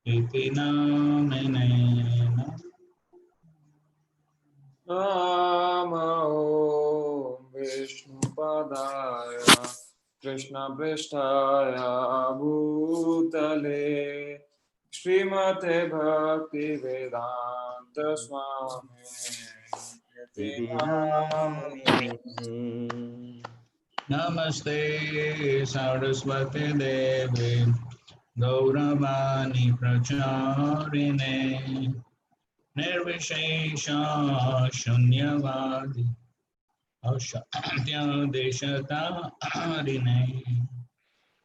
इति नामिनेन नमो विष्णुपदाय कृष्णपृष्ठाय भूतले श्रीमते भक्ति वेदांत स्वामी इति नामिने। नमस्ते सरस्वती देवी गौरवाणी प्रचारिणे निर्विशेष शून्यवादी अशांत्यदेशतारिणे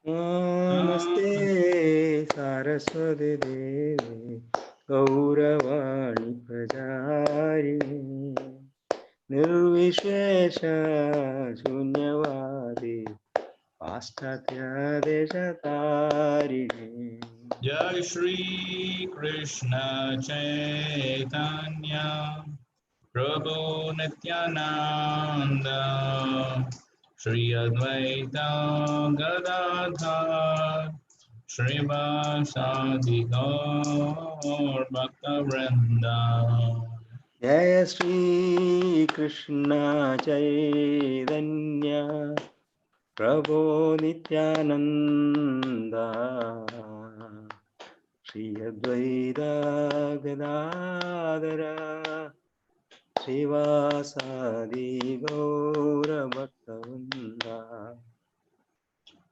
नमस्ते सारस्वती देवी गौरवाणी प्रचारिणे निर्विशेष शून्यवादी पाश्चात्य देशतारिणे। जय श्री कृष्ण चैतन्य प्रभु नित्यानंद श्री अद्वैत गदाधर श्रीवासादि गौर भक्तवृंद। जय श्री कृष्ण चैतन्य प्रभो नित्यानंद श्री अद्वैत गदाधर श्रीवासादि गौर भक्तवृंद।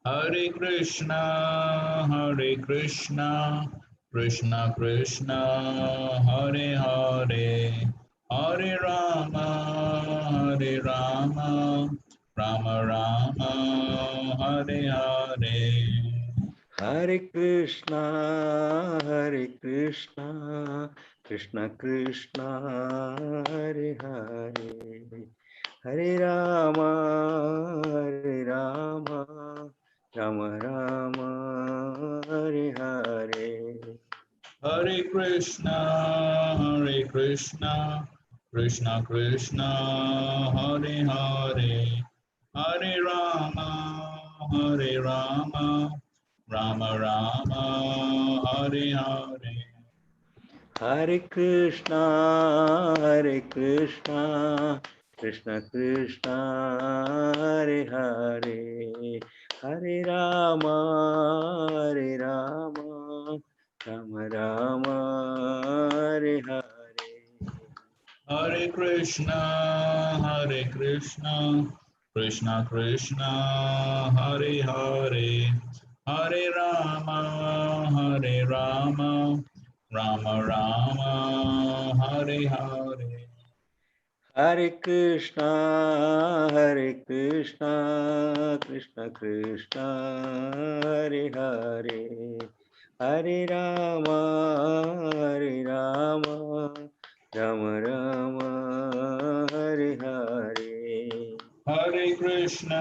हरे कृष्णा कृष्णा कृष्णा हरे हरे हरे राम राम राम हरे हरे। हरे कृष्णा कृष्ण कृष्ण हरे हरे हरे राम राम राम हरे हरे। हरे कृष्णा कृष्णा कृष्णा हरे हरे हरे राम राम राम हरे हरे। हरे कृष्णा कृष्ण कृष्ण हरे हरे हरे राम राम राम हरे हरे। हरे कृष्णा कृष्णा कृष्णा हरे हरे हरे राम राम राम हरे हरे। हरे कृष्णा कृष्ण कृष्ण हरे हरे हरे राम राम राम हरे हरे। हरे कृष्णा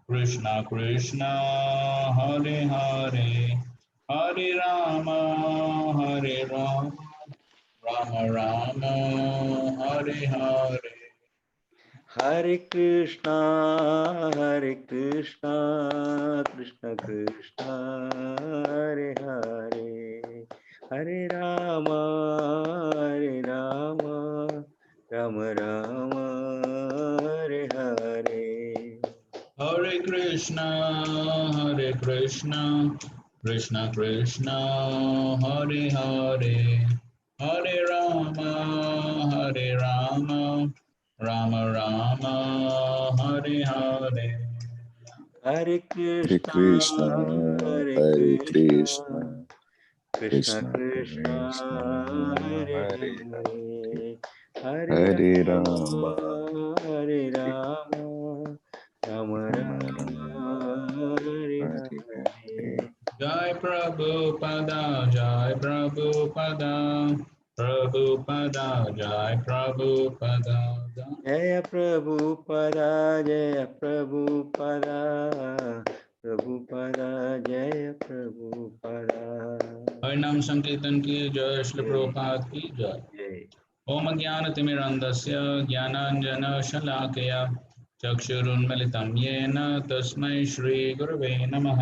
कृष्णा कृष्णा हरे हरे हरे राम राम राम हरे हरे। हरे कृष्णा कृष्ण कृष्ण हरे हरे हरे राम राम राम हरे हरे। हरे कृष्णा कृष्णा कृष्णा हरे हरे हरे राम राम राम हरे हरे। हरे Hare Krishna Krishna, Hare Krishna, Krishna Krishna Krishna Krishna, हरे Hare हरे Hare, हरे Hare Ram Rama, Hare Ram Rama, हरे Hare हरे। Hare. जय प्रभुपदा जय प्रभुपदा प्रभुपदा जय प्रभुपदा। जय प्रभुपदा जय प्रभुपदा प्रभुपदा जय प्रभुपदा। हरिनाम संकीर्तन की जय श्री जय प्रभुपाद की जय। जय। ओम ज्ञानतिमिरन्धस्य ज्ञानाञ्जनशलाकया चक्षुरुन्मिलितं येन तस्मै श्रीगुरवे नमः।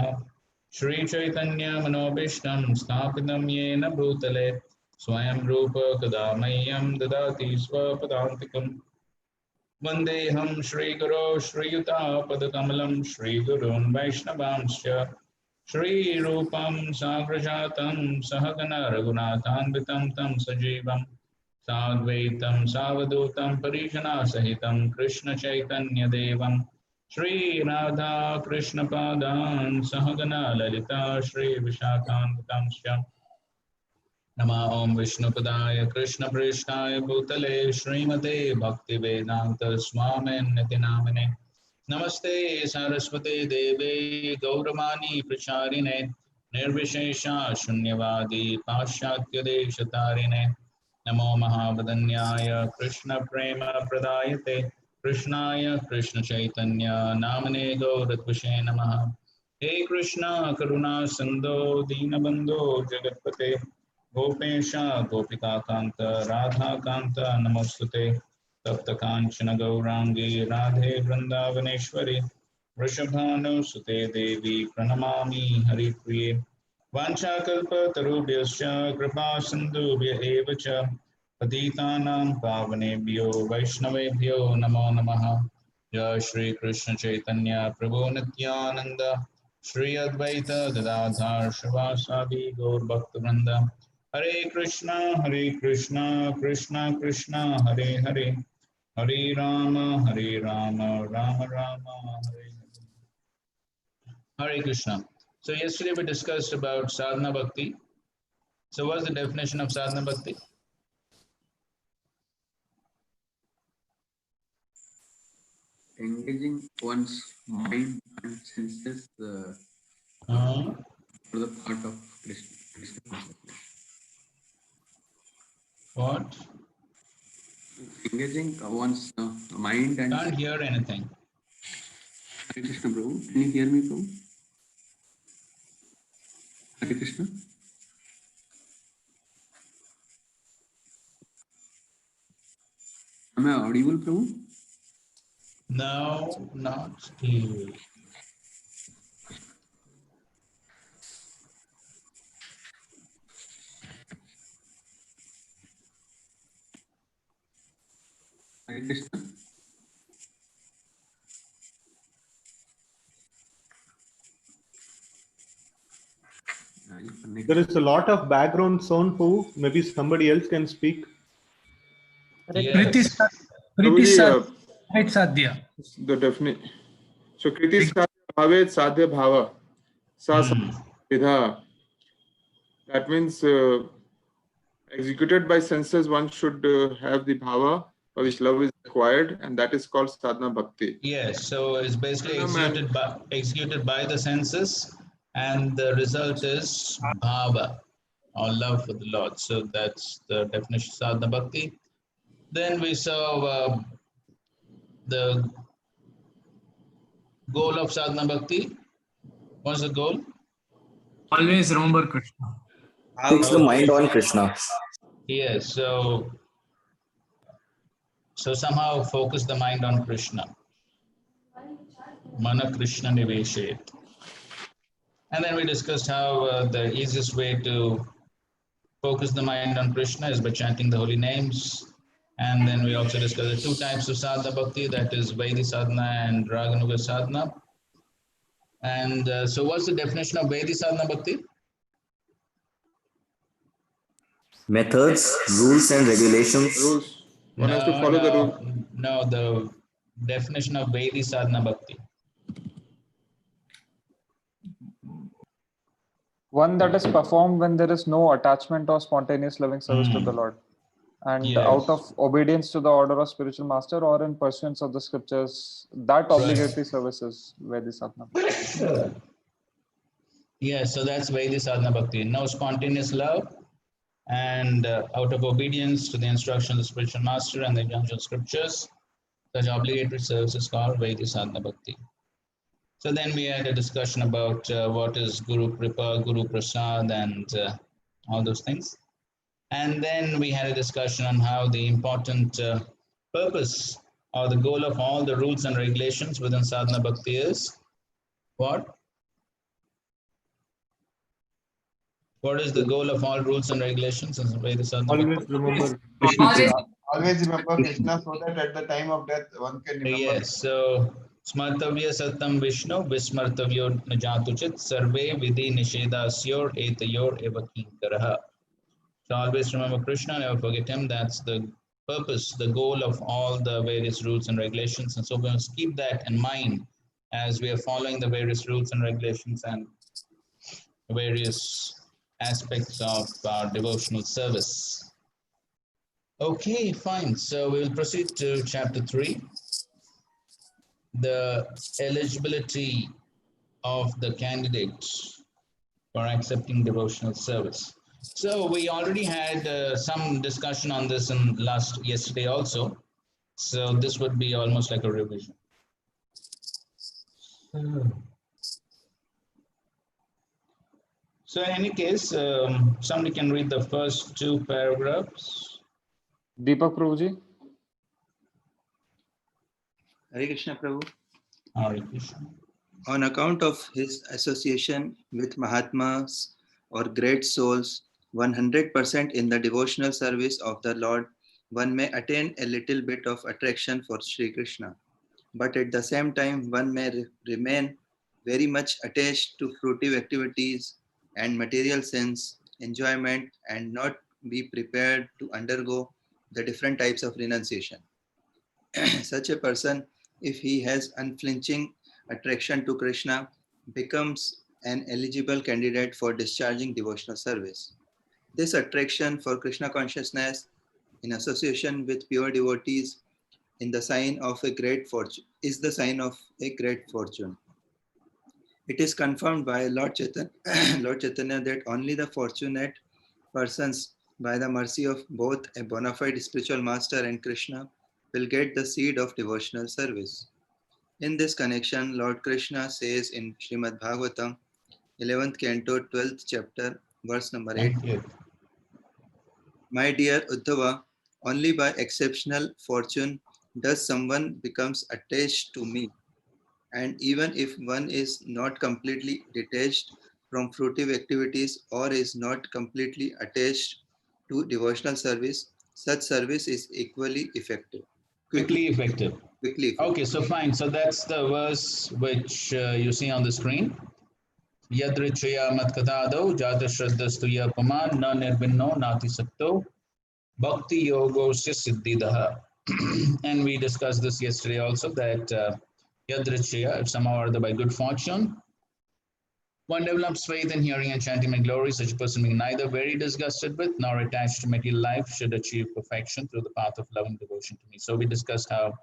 Shri Chaitanya Manobishtam Sthapitam Yena Bhutale Swayam Rupa Kadamayyam Dadati Swapadantikam Vandeham Shri Guru Shri Yuta Padakamalam Shri Gurun Vaishnavanscha Shri Rupam Sagrajatam Sahagana Raghunathanvitam Tam Sajivam Sadvaitam Savadutam Parijana Sahitam Krishna Chaitanya Devam Shri Radha Krishna Padan Sahagana Lalita Shri Vishakhanvitam Shyam Nama Om Vishnupadaya Krishna Prishtaya Bhutale Srimate Bhakti Vedanta Swamin Nitinamine Namaste Saraswate Deve Gauramani Pracharine Nirvishesha Shunyavadi Pashatya Deshatarine Namo Mahavadanyaya Krishna Prema Pradayate Krishnaya Krishna Chaitanya Namane Gauratvishe Namaha He Krishna Karuna Sindho Dinabandho Jagatpate Gopesha Gopika Kanta Radha Kanta Namostute Tapta Kanchana Gaurangi Radhe Vrindavaneshwari Vrishabhanu Devi Pranamami Hari Priye Vanchakalpatarubhyascha Kripa Sindhubhya eva cha Patitanam Pavanebhyo Vaishnavebhyo Namo Namaha Jai Shri Krishna Chaitanya Prabhu Nityananda Shri Advaita Gadadhar Shivasadi Gaur Bhaktivinoda Hare Krishna Krishna Krishna Hare Hare Hare Rama Rama Rama Hare Hare Krishna. So yesterday we discussed about sadhana bhakti. So what's the definition of sadhana bhakti? Engaging one's mind and senses for the part of Krishna consciousness. What? Engaging one's mind and... Can't hear anything. Hare Krishna, Prabhu. Can you hear me, Prabhu? Hare Krishna. Am I audible, Prabhu? No, not still. Hare Krishna. There is a lot of background sound too. Maybe somebody else can speak. Yes. Prabhuji, the definition. So Kriti Sadhya Bhavet Sadhya Bhava. Sa Vidha. That means executed by senses, one should have the bhava for which love is required, and that is called sadhana bhakti. Yes, so it's basically executed by the senses, and the result is bhava, or love for the Lord. So that's the definition of sadhana bhakti. Then we saw the goal of sadhana bhakti. What's the goal? Always remember Krishna. Fix the mind on Krishna. Yes, so somehow focus the mind on Krishna. Mana Krishna Niveshet. And then we discussed how the easiest way to focus the mind on Krishna is by chanting the holy names. And then we also discussed the two types of sadhana bhakti, that is Vaidhi sadhana and Raganuga sadhana. And so what's the definition of Vaidhi sadhana bhakti? Methods, rules and regulations. Rules. One has to follow the rule. No, the definition of Vaidhi sadhana bhakti. One that is performed when there is no attachment or spontaneous loving service to the Lord, and Yes. out of obedience to the order of spiritual master or in pursuance of the scriptures, that obligatory service is Vaidhi sadhana. Yes, so that's Vaidhi sadhana bhakti. No spontaneous love, and out of obedience to the instruction of the spiritual master and the injunction of scriptures, such obligatory service is called Vaidhi sadhana bhakti. So then we had a discussion about what is Guru Kripa, Guru Prasad, and all those things. And then we had a discussion on how the important purpose or the goal of all the rules and regulations within sadhana bhakti is what? What is the goal of all rules and regulations? Always remember. Always remember Krishna so that at the time of death one can remember. Yes, so Smartavya Satam Vishnu Vismartavyo Najatuchit Sarve Vidhi Nishedasyor Etayor Eva Kinkaraha. So always remember Krishna, never forget him. That's the purpose, the goal of all the various rules and regulations. And so we must keep that in mind as we are following the various rules and regulations and various aspects of our devotional service. Okay, fine. So we'll proceed to chapter 3. The eligibility of the candidates for accepting devotional service. So we already had some discussion on this in yesterday also. So this would be almost like a revision. So in any case, somebody can read the first 2 paragraphs. Deepak Prabhuji. Hare Krishna Prabhu. Hare Krishna. On account of his association with Mahatmas or great souls, 100% in the devotional service of the Lord, one may attain a little bit of attraction for Sri Krishna. But at the same time, one may remain very much attached to fruitive activities and material sense, enjoyment, and not be prepared to undergo the different types of renunciation. Such a person, if he has unflinching attraction to Krishna, becomes an eligible candidate for discharging devotional service. This attraction for Krishna consciousness in association with pure devotees is the sign of a great fortune. It is confirmed by Lord Chaitanya that only the fortunate persons, by the mercy of both a bona fide spiritual master and Krishna, will get the seed of devotional service. In this connection, Lord Krishna says in Srimad Bhagavatam, 11th canto, 12th chapter, verse number 8, My dear Uddhava, only by exceptional fortune does someone becomes attached to me. And even if one is not completely detached from fruitive activities or is not completely attached to devotional service, such service is equally effective. Quickly effective. Okay, so fine. So that's the verse which you see on the screen. Yadrichaya matkatado jata shraddhastuya paman na nirbinno nati sakto bhakti yogo siddhidaha. And we discussed this yesterday also that Yadrichaya, if somehow or other by good fortune, one develops faith in hearing and chanting my glory, such a person being neither very disgusted with nor attached to material life should achieve perfection through the path of love and devotion to me. So we discussed how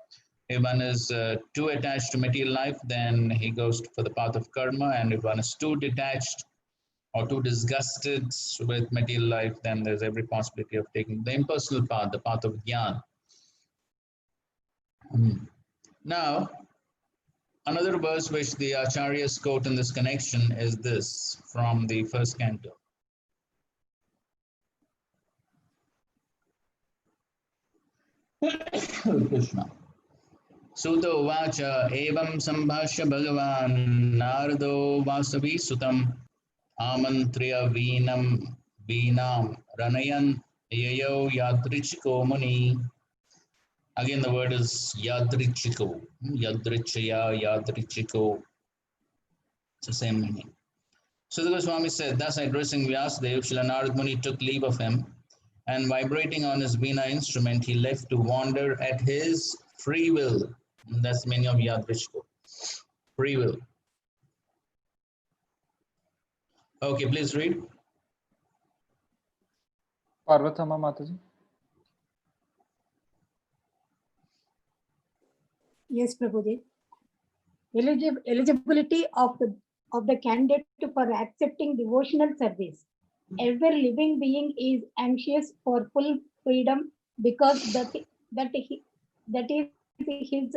if one is too attached to material life, then he goes for the path of karma, and if one is too detached or too disgusted with material life, then there's every possibility of taking the impersonal path, the path of jnana. Now, another verse which the acharyas quote in this connection is this from the first canto. Krishna. Suta uvacha evam sambhashya bhagavan nardo vasavi sutam amantriya veenam ranayan yayo yadrichiko muni. Again, the word is yadrichiko, yadrichaya, yadrichiko. It's the same meaning. So the Goswami said, thus addressing Vyasadeva, Srila Narad Muni took leave of him, and vibrating on his veena instrument, he left to wander at his free will. And that's the meaning of yadrichiko, free will. Okay, please read. Parvatama Mataji. Yes, Prabhuji. Eligibility of the candidate for accepting devotional service. Every living being is anxious for full freedom because that is his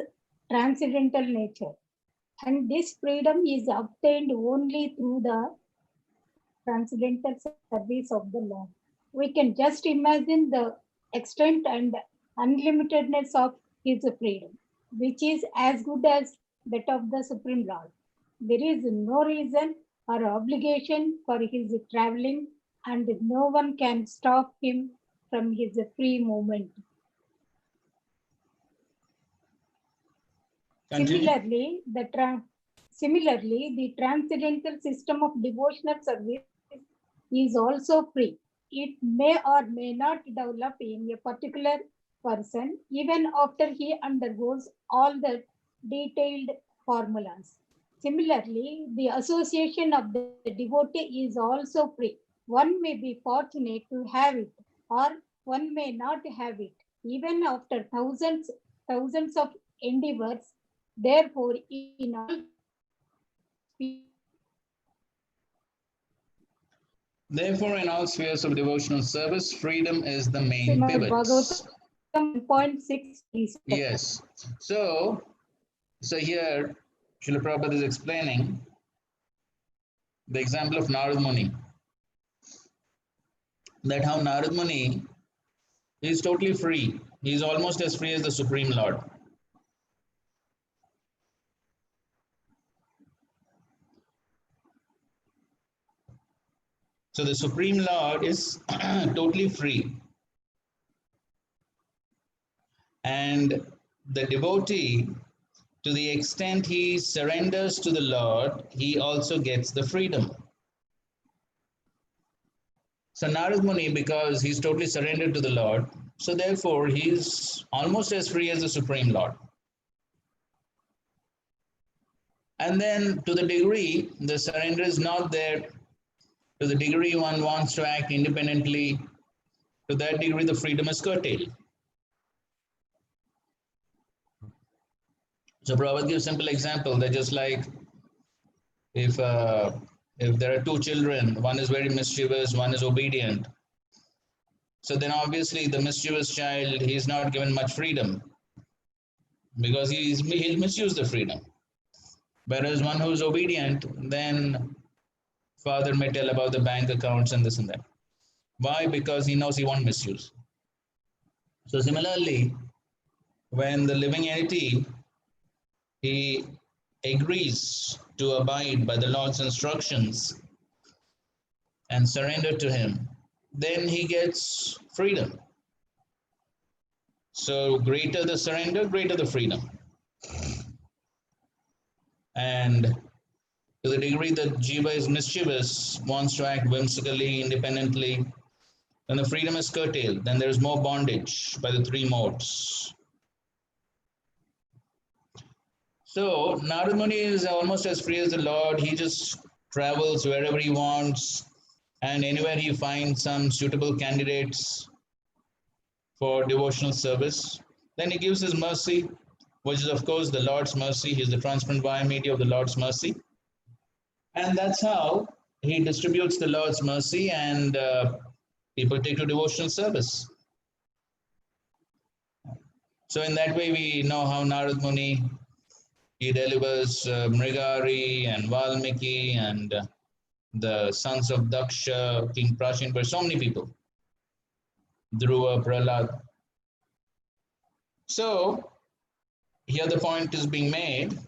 transcendental nature. And this freedom is obtained only through the transcendental service of the Lord. We can just imagine the extent and unlimitedness of his freedom, which is as good as that of the Supreme Lord. There is no reason or obligation for his traveling and no one can stop him from his free movement. Similarly, the transcendental system of devotional service is also free. It may or may not develop in a particular person even after he undergoes all the detailed formulas. Similarly, the association of the devotee is also free. One may be fortunate to have it, or one may not have it, even after thousands of endeavors. Therefore, in all Therefore, in all spheres of devotional service, freedom is the main pivot. 1.6. Yes. So here, Srila Prabhupada is explaining the example of Narad Muni. That how Narad Muni is totally free. He is almost as free as the Supreme Lord. So the Supreme Lord is totally free. And the devotee, to the extent he surrenders to the Lord, he also gets the freedom. So Narad Muni, because he's totally surrendered to the Lord, so therefore he's almost as free as the Supreme Lord. And then to the degree the surrender is not there, to the degree one wants to act independently, to that degree the freedom is curtailed. So Prabhupada gives a simple example that just like if there are two children, one is very mischievous, one is obedient. So then obviously the mischievous child, he is not given much freedom because he'll misuse the freedom. Whereas one who is obedient, then father may tell about the bank accounts and this and that. Why? Because he knows he won't misuse. So similarly, when the living entity, he agrees to abide by the Lord's instructions and surrender to him, then he gets freedom. So greater the surrender, greater the freedom. And to the degree that Jiva is mischievous, wants to act whimsically, independently, then the freedom is curtailed. Then there is more bondage by the three modes. So Narad Muni is almost as free as the Lord. He just travels wherever he wants, and anywhere he finds some suitable candidates for devotional service, then he gives his mercy, which is of course the Lord's mercy. He is the transparent via media of the Lord's mercy. And that's how he distributes the Lord's mercy, and people take to devotional service. So in that way we know how Narad Muni, he delivers Mrigari and Valmiki and the sons of Daksha, King Prashin, but so many people. Dhruva, Prahlad. So here the point is being made.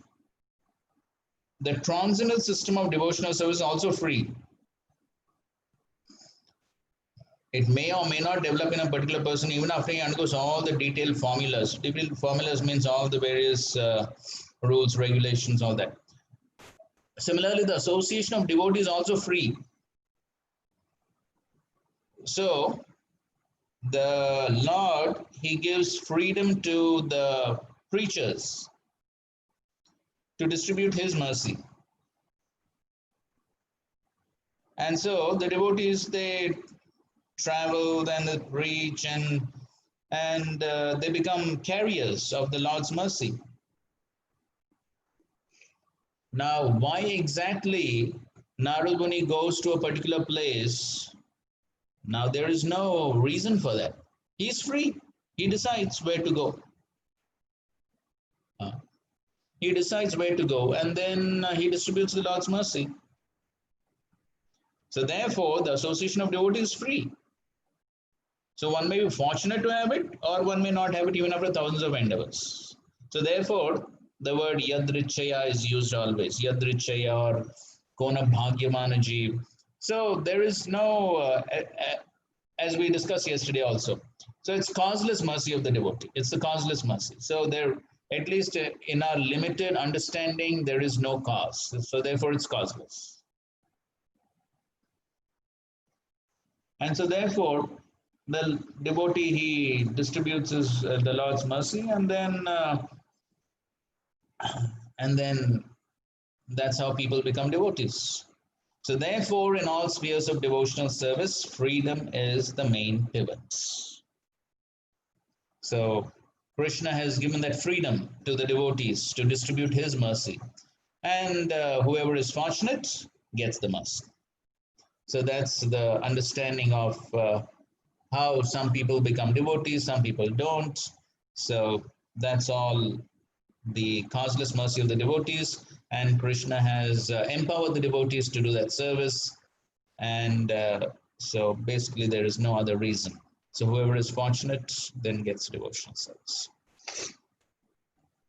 The transcendental system of devotional service is also free. It may or may not develop in a particular person even after he undergoes all the detailed formulas. Detailed formulas means all the various rules, regulations, all that. Similarly, the association of devotees is also free. So the Lord, he gives freedom to the preachers to distribute his mercy. And so the devotees, they travel and they preach and they become carriers of the Lord's mercy. Now, why exactly Narad Muni goes to a particular place? Now, there is no reason for that. He's free. He decides where to go. He decides where to go, and then he distributes the Lord's mercy. So therefore, the association of devotees is free. So one may be fortunate to have it, or one may not have it even after thousands of endeavors. So therefore, the word yadrichaya is used always. Yadrichaya or kona bhagyamana jeev. So there is no, as we discussed yesterday also. So it's causeless mercy of the devotee. It's the causeless mercy. So there, at least in our limited understanding, there is no cause. So therefore it's causeless. And so therefore, the devotee, he distributes his, the Lord's mercy, and then that's how people become devotees. So therefore, in all spheres of devotional service, freedom is the main pivot. So Krishna has given that freedom to the devotees to distribute his mercy. And whoever is fortunate gets the mercy. So that's the understanding of how some people become devotees, some people don't. So that's all the causeless mercy of the devotees. And Krishna has empowered the devotees to do that service. And so basically there is no other reason. So whoever is fortunate then gets devotional service.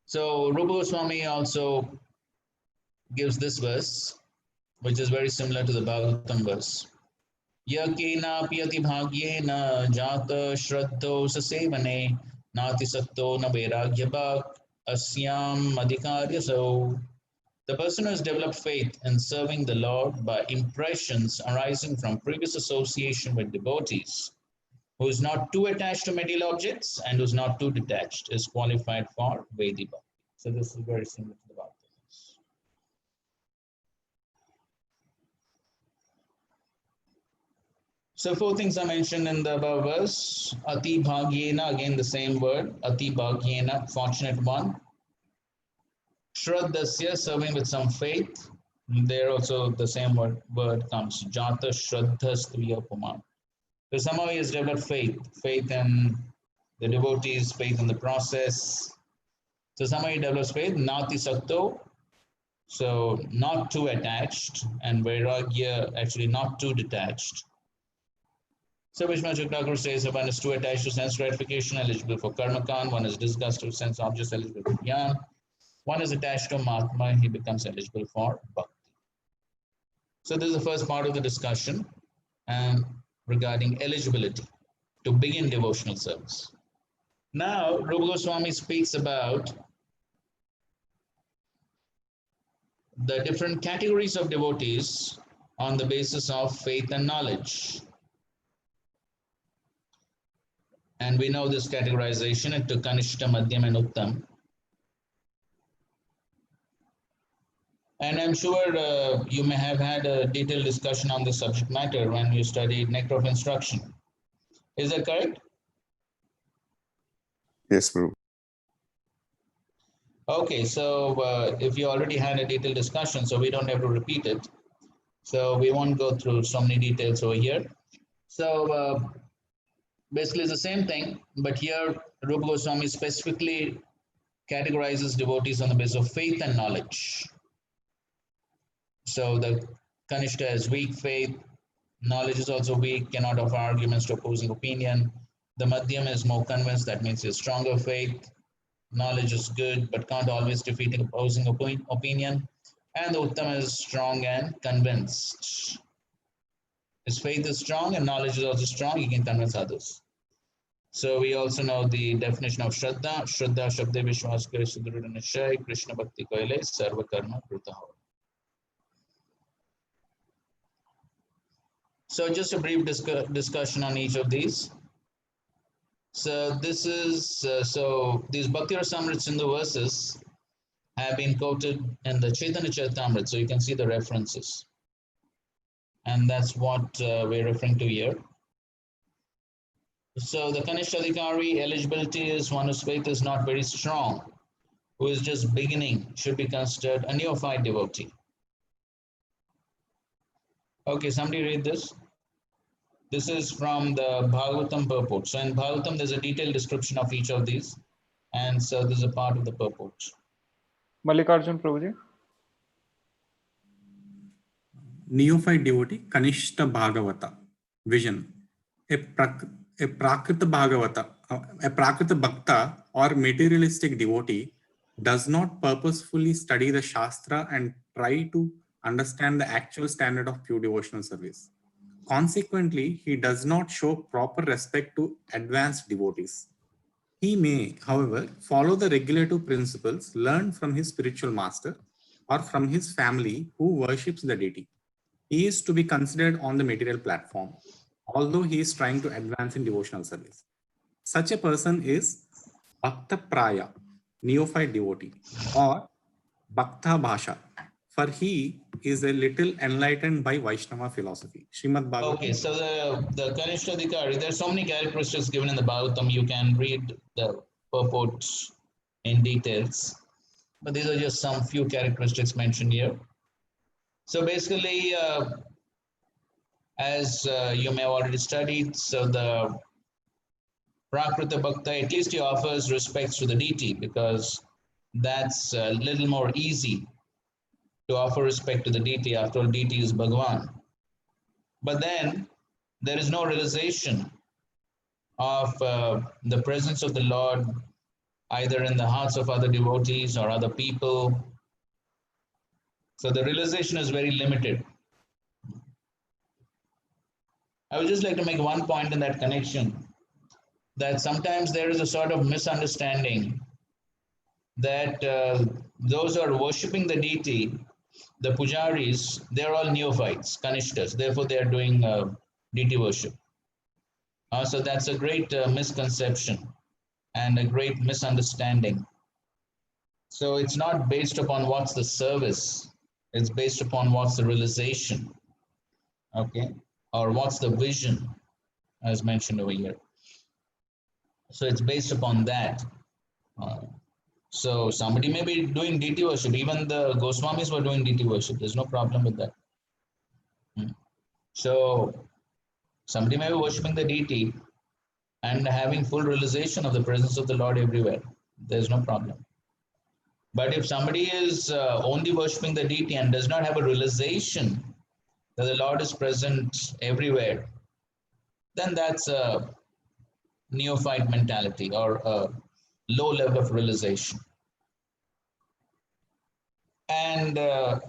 So Rupa Goswami also gives this verse, which is very similar to the Bhagavatam verse. Yakena piyati bhagyena jata shraddho sasevane nati sakto na vairagyabhak asyam adhikarya so. The person who has developed faith in serving the Lord by impressions arising from previous association with devotees, who is not too attached to material objects and who is not too detached, is qualified for Vedi Bhakti. So this is very similar to the Bhakti. So four things are mentioned in the above verse. Ati bhagyena, again the same word. Ati bhagyena, fortunate one. Shraddhasya, serving with some faith. There also the same word comes. Jata shraddhastviya puman. So somehow he has developed faith in the devotees, faith in the process. So somehow he develops faith. Nati sakto, so not too attached, and vairagya, actually not too detached. So Vishnu Chakravarti says if one is too attached to sense gratification, eligible for karmakan. One is disgusted with sense objects, eligible for jnana. One is attached to Mahatma, he becomes eligible for Bhakti. So this is the first part of the discussion regarding eligibility to begin devotional service. Now, Rupa Goswami speaks about the different categories of devotees on the basis of faith and knowledge. And we know this categorization into Kanishta, Madhyam, and Uttam. And I'm sure you may have had a detailed discussion on this subject matter when you studied Nectar of Instruction. Is that correct? Yes, Prabhu. Okay, so if you already had a detailed discussion, so we don't have to repeat it. So we won't go through so many details over here. So basically it's the same thing, but here Rupa Goswami specifically categorizes devotees on the basis of faith and knowledge. So the Kanishta has weak faith, knowledge is also weak, cannot offer arguments to opposing opinion. The Madhyam is more convinced, that means he has stronger faith. Knowledge is good, but can't always defeat opposing opinion. And the Uttam is strong and convinced. His faith is strong and knowledge is also strong, he can convince others. So we also know the definition of Shraddha. Shraddha Shabde Vishwas Kare Sudrudha Nishay Krishna Bhakti Koile Sarva Karma Kritaho. So just a brief discussion on each of these. So this is, so these Bhakti Rasamrita Sindhu verses have been quoted in the Chaitanya Charitamrita, so you can see the references. And that's what we're referring to here. So the Kanishta Adhikari eligibility is one whose faith is not very strong, who is just beginning, should be considered a neophyte devotee. Okay, somebody read this. This is from the Bhagavatam purport. So in Bhagavatam, there's a detailed description of each of these. And so this is a part of the purport. Mallikarjun Prabhuji. Neophyte devotee, Kanishta Bhagavata. Vision. A Prakrita Bhagavata, a Prakrita Bhakta or materialistic devotee does not purposefully study the Shastra and try to understand the actual standard of pure devotional service. Consequently, he does not show proper respect to advanced devotees. He may, however, follow the regulative principles learned from his spiritual master or from his family who worships the deity. He is to be considered on the material platform, although he is trying to advance in devotional service. Such a person is Bhakta Praya, neophyte devotee, or Bhakta Bhasha, for he is a little enlightened by Vaishnava philosophy. Srimad Bhagavatam. Okay, so the Kanishta Adhikari, there's so many characteristics given in the Bhagavatam, you can read the purports in details, but these are just some few characteristics mentioned here. So basically, as you may have already studied, so the Prakrita Bhakta, at least he offers respects to the deity, because that's a little more easy to offer respect to the deity. After all, deity is Bhagavan. But then there is no realization of the presence of the Lord either in the hearts of other devotees or other people. So the realization is very limited. I would just like to make one point in that connection, that sometimes there is a sort of misunderstanding that those who are worshipping the deity, the pujaris, they're all neophytes, kanishtas, therefore they are doing deity worship. So that's a great misconception and a great misunderstanding. So it's not based upon what's the service, it's based upon what's the realization, okay, or what's the vision, as mentioned over here. So it's based upon that. So somebody may be doing deity worship. Even the Goswamis were doing deity worship. There's no problem with that. So somebody may be worshipping the deity and having full realization of the presence of the Lord everywhere. There's no problem. But if somebody is only worshipping the deity and does not have a realization that the Lord is present everywhere, then that's a neophyte mentality or a low level of realization. And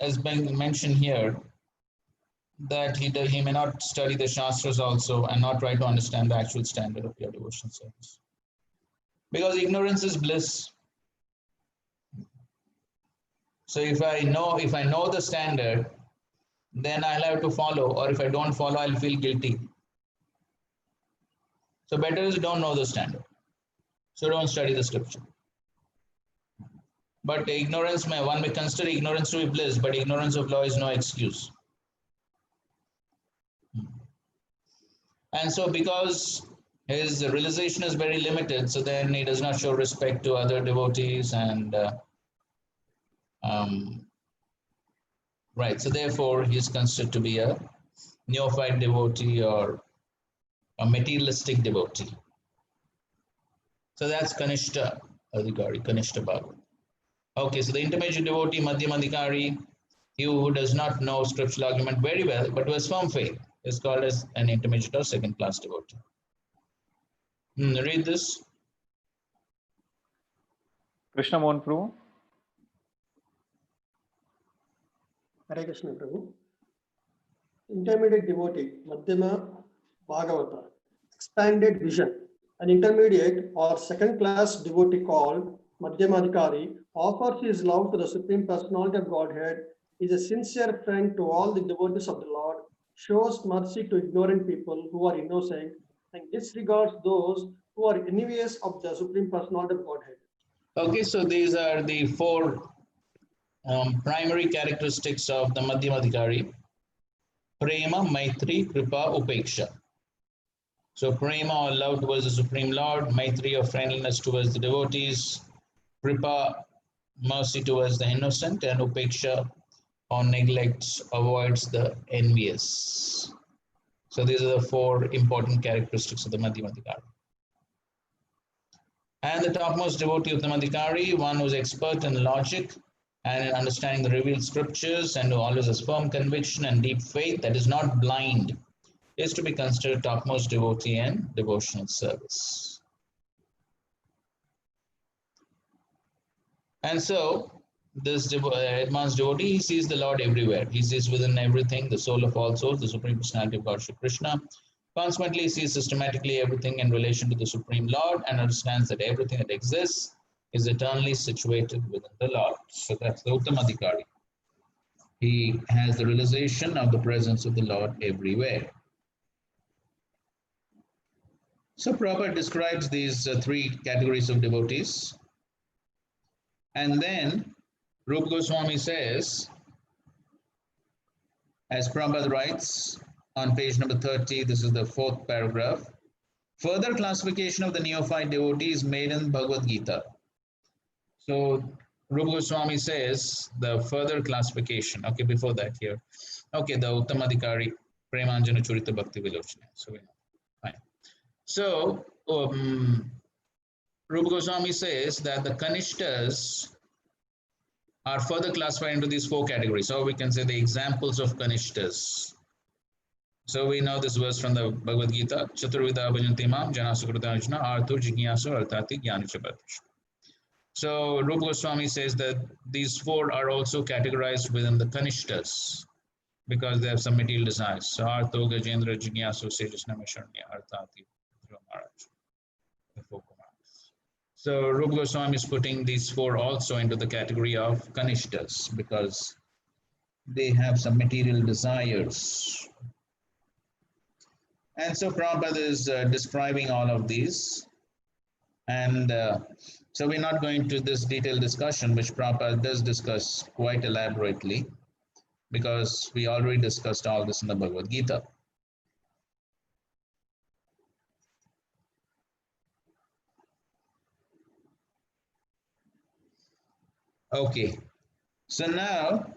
as being mentioned here, that he may not study the Shastras also and not try to understand the actual standard of your devotional service. Because ignorance is bliss. So if I know the standard, then I'll have to follow, or if I don't follow, I'll feel guilty. So better is don't know the standard. So don't study the scripture. But ignorance one may consider ignorance to be bliss, but ignorance of law is no excuse. And so because his realization is very limited, so then he does not show respect to other devotees and right. So therefore he is considered to be a neophyte devotee or a materialistic devotee. So that's Kanishta Adhikari, Kanishta Bhagavad. Okay, so the intermediate devotee, Madhyama Adhikari, he who does not know scriptural argument very well, but who has firm faith, is called as an intermediate or second class devotee. Read this. Krishna Mohan Prabhu. Hare Krishna Prabhu. Intermediate devotee, Madhyama Bhagavata, expanded vision. An intermediate or second class devotee called Madhyamadhikari offers his love to the Supreme Personality of Godhead, is a sincere friend to all the devotees of the Lord, shows mercy to ignorant people who are innocent, and disregards those who are enemies of the Supreme Personality of Godhead. Okay, so these are the four primary characteristics of the Madhyamadhikari. Prema, Maitri, Kripa, Upeksha. So Prema or love towards the Supreme Lord, Maitri or friendliness towards the devotees, Kripa, mercy towards the innocent, and Upeksha or neglect, avoids the envious. So these are the four important characteristics of the Madhyamadhikari. And the topmost devotee of the Madhikari, one who is expert in logic and in understanding the revealed scriptures and who always has firm conviction and deep faith that is not blind, is to be considered topmost devotee in devotional service. And so this advanced devotee, he sees the Lord everywhere. He sees within everything the soul of all souls, the Supreme Personality of God, Shri Krishna. Consequently, he sees systematically everything in relation to the Supreme Lord and understands that everything that exists is eternally situated within the Lord. So that's the Uttamadhikari. He has the realization of the presence of the Lord everywhere. So Prabhupada describes these three categories of devotees. And then Rupa Goswami says, as Prabhupada writes on page number 30, this is the fourth paragraph, further classification of the neophyte devotee is made in Bhagavad Gita. So Rupa Goswami says the further classification, okay, before that here, okay, the Uttamadhikari, Premanjana Churita Bhakti Vilochana. So we know, fine. So Rupa Goswami says that the Kanishtas are further classified into these four categories. So we can say the examples of Kanishtas. So we know this verse from the Bhagavad Gita, Chaturvida Bhajanti Mam Janasukrutanjana Arthur Jignasu Arthati Jnanichapatisha. So Rupa Goswami says that these four are also categorized within the Kanishtas because they have some material desires. So Artho, Gajendra, Jignasu, Sejasna, Mashanya, Arthati, Maharaj. The four Kumars. So Rupa Goswami is putting these four also into the category of Kanishtas because they have some material desires. And so Prabhupada is describing all of these. And so we're not going to this detailed discussion, which Prabhupada does discuss quite elaborately, because we already discussed all this in the Bhagavad Gita. Okay, so now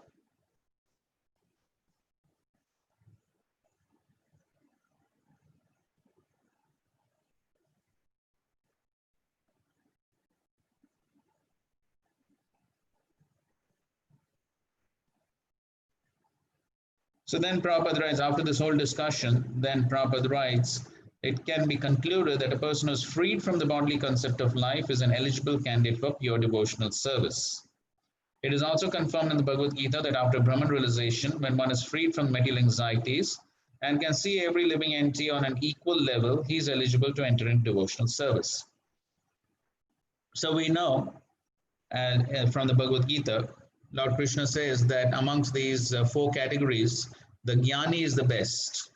then Prabhupada writes, after this whole discussion, then Prabhupada writes, it can be concluded that a person who is freed from the bodily concept of life is an eligible candidate for pure devotional service. It is also confirmed in the Bhagavad Gita that after Brahman realization, when one is freed from material anxieties and can see every living entity on an equal level, he is eligible to enter into devotional service. So we know from the Bhagavad Gita, Lord Krishna says that amongst these four categories, the Jnani is the best.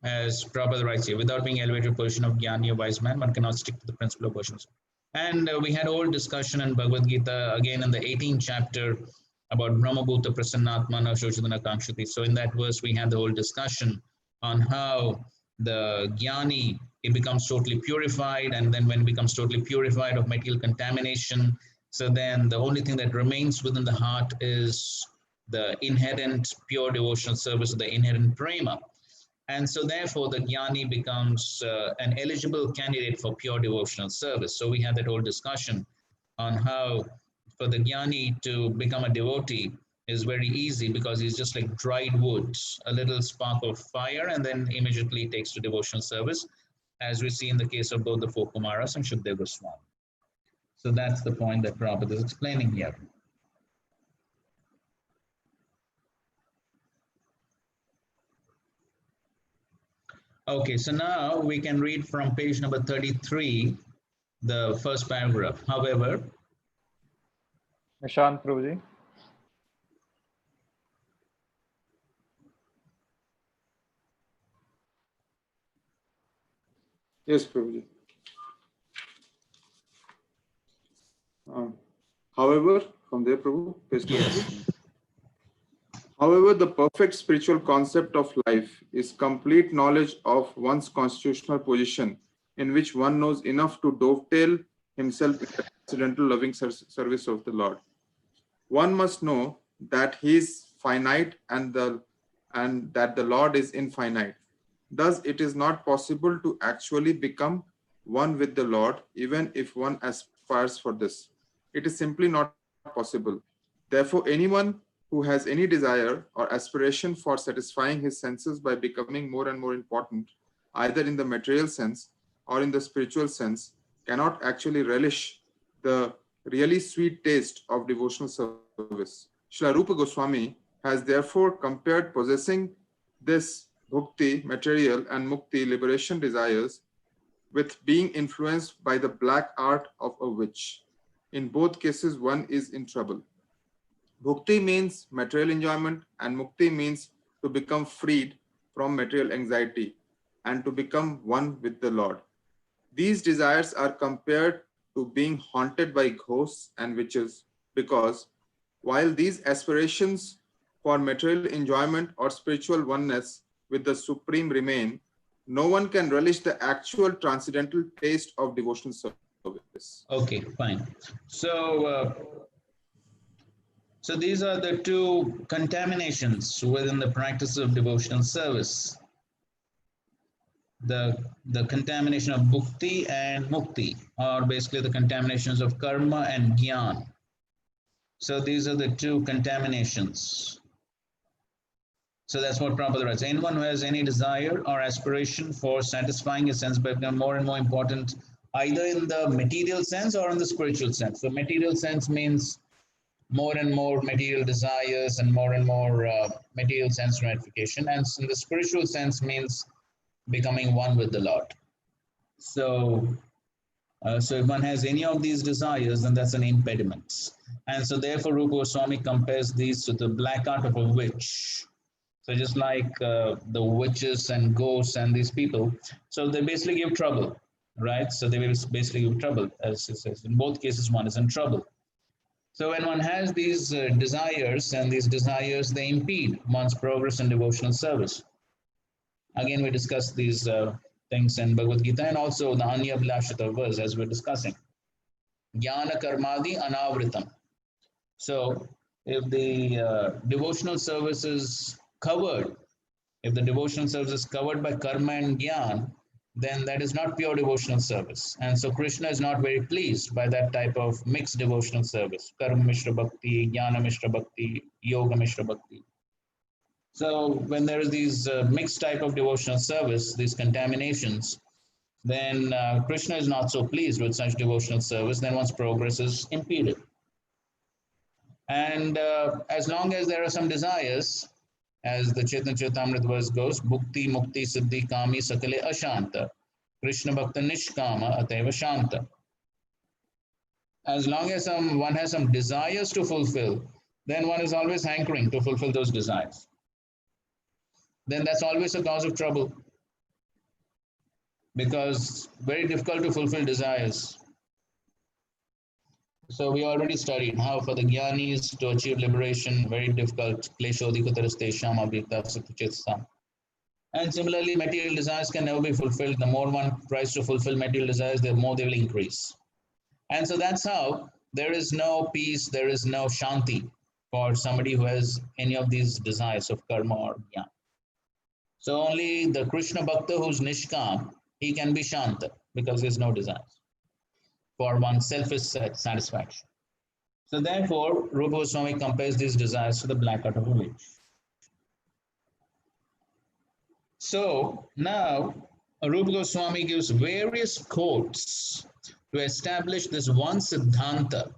As Prabhupada writes here, without being elevated to the position of Jnani, a wise man, one cannot stick to the principle of versions. And we had a whole discussion in Bhagavad Gita, again in the 18th chapter, about Brahmabhuta Prasannatmana Shoshadana Kankshati. So in that verse, we had the whole discussion on how the Jnani, it becomes totally purified, and then when it becomes totally purified of material contamination, so then the only thing that remains within the heart is the inherent pure devotional service, the inherent prema. And so therefore the Jnani becomes an eligible candidate for pure devotional service. So we had that whole discussion on how for the Jnani to become a devotee is very easy because he's just like dried wood, a little spark of fire, and then immediately takes to devotional service, as we see in the case of both the four Kumaras and Shukadeva Goswami. So that's the point that Prabhupada is explaining here. Okay, so now we can read from page number 33, the first paragraph. However, Nishant Prabhuji. Yes, Prabhuji. However, from there, Prabhu, page number 3. However, the perfect spiritual concept of life is complete knowledge of one's constitutional position, in which one knows enough to dovetail himself in the transcendental loving service of the Lord. One must know that he is finite and that the Lord is infinite. Thus, it is not possible to actually become one with the Lord, even if one aspires for this. It is simply not possible. Therefore, anyone who has any desire or aspiration for satisfying his senses by becoming more and more important, either in the material sense or in the spiritual sense, cannot actually relish the really sweet taste of devotional service. Srila Rupa Goswami has therefore compared possessing this bhukti, material, and mukti, liberation desires, with being influenced by the black art of a witch. In both cases, one is in trouble. Bhukti means material enjoyment, and mukti means to become freed from material anxiety and to become one with the Lord. These desires are compared to being haunted by ghosts and witches because while these aspirations for material enjoyment or spiritual oneness with the Supreme remain, no one can relish the actual transcendental taste of devotional service. Okay, fine. So, so these are the two contaminations within the practice of devotional service. The contamination of bhukti and mukti, or basically the contaminations of karma and gyan. So these are the two contaminations. So that's what Prabhupada writes. Anyone who has any desire or aspiration for satisfying his sense become more and more important, either in the material sense or in the spiritual sense. So material sense means more and more material desires and more material sense gratification. And in the spiritual sense means becoming one with the Lord. So, so if one has any of these desires, then that's an impediment. And so therefore Rupa Goswami compares these to the black art of a witch. So just like the witches and ghosts and these people, so they basically give trouble, right? So they will basically give trouble, as it says. In both cases, one is in trouble. So when one has these desires, and these desires, they impede one's progress in devotional service. Again, we discussed these things in Bhagavad Gita and also the Anya Bhlashata verse as we're discussing. Jnana karmadi anavritam. So if the devotional service is covered, if the devotional service is covered by karma and jnana, then that is not pure devotional service. And so Krishna is not very pleased by that type of mixed devotional service. Karma Mishra Bhakti, Jnana Mishra Bhakti, Yoga Mishra Bhakti. So when there is these mixed type of devotional service, these contaminations, then Krishna is not so pleased with such devotional service, then one's progress is impeded. And as long as there are some desires, as the Chaitanya Charitamrita verse goes, Bhukti, Mukti, Siddhi, Kami, Sakale, Ashanta, Krishna Bhakta Nishkama, Ateva Shanta. As long as one has some desires to fulfill, then one is always hankering to fulfill those desires. Then that's always a cause of trouble, because very difficult to fulfill desires. So we already studied how for the jnanis to achieve liberation, very difficult. And similarly, material desires can never be fulfilled. The more one tries to fulfill material desires, the more they will increase. And so that's how there is no peace, there is no shanti for somebody who has any of these desires of karma or jnana. So only the Krishna Bhakta who's Nishkam, he can be Shanta because there's no desires for one's selfish satisfaction. So therefore, Rupa Goswami compares these desires to the black art of a witch. So now, Rupa Goswami gives various quotes to establish this one siddhanta,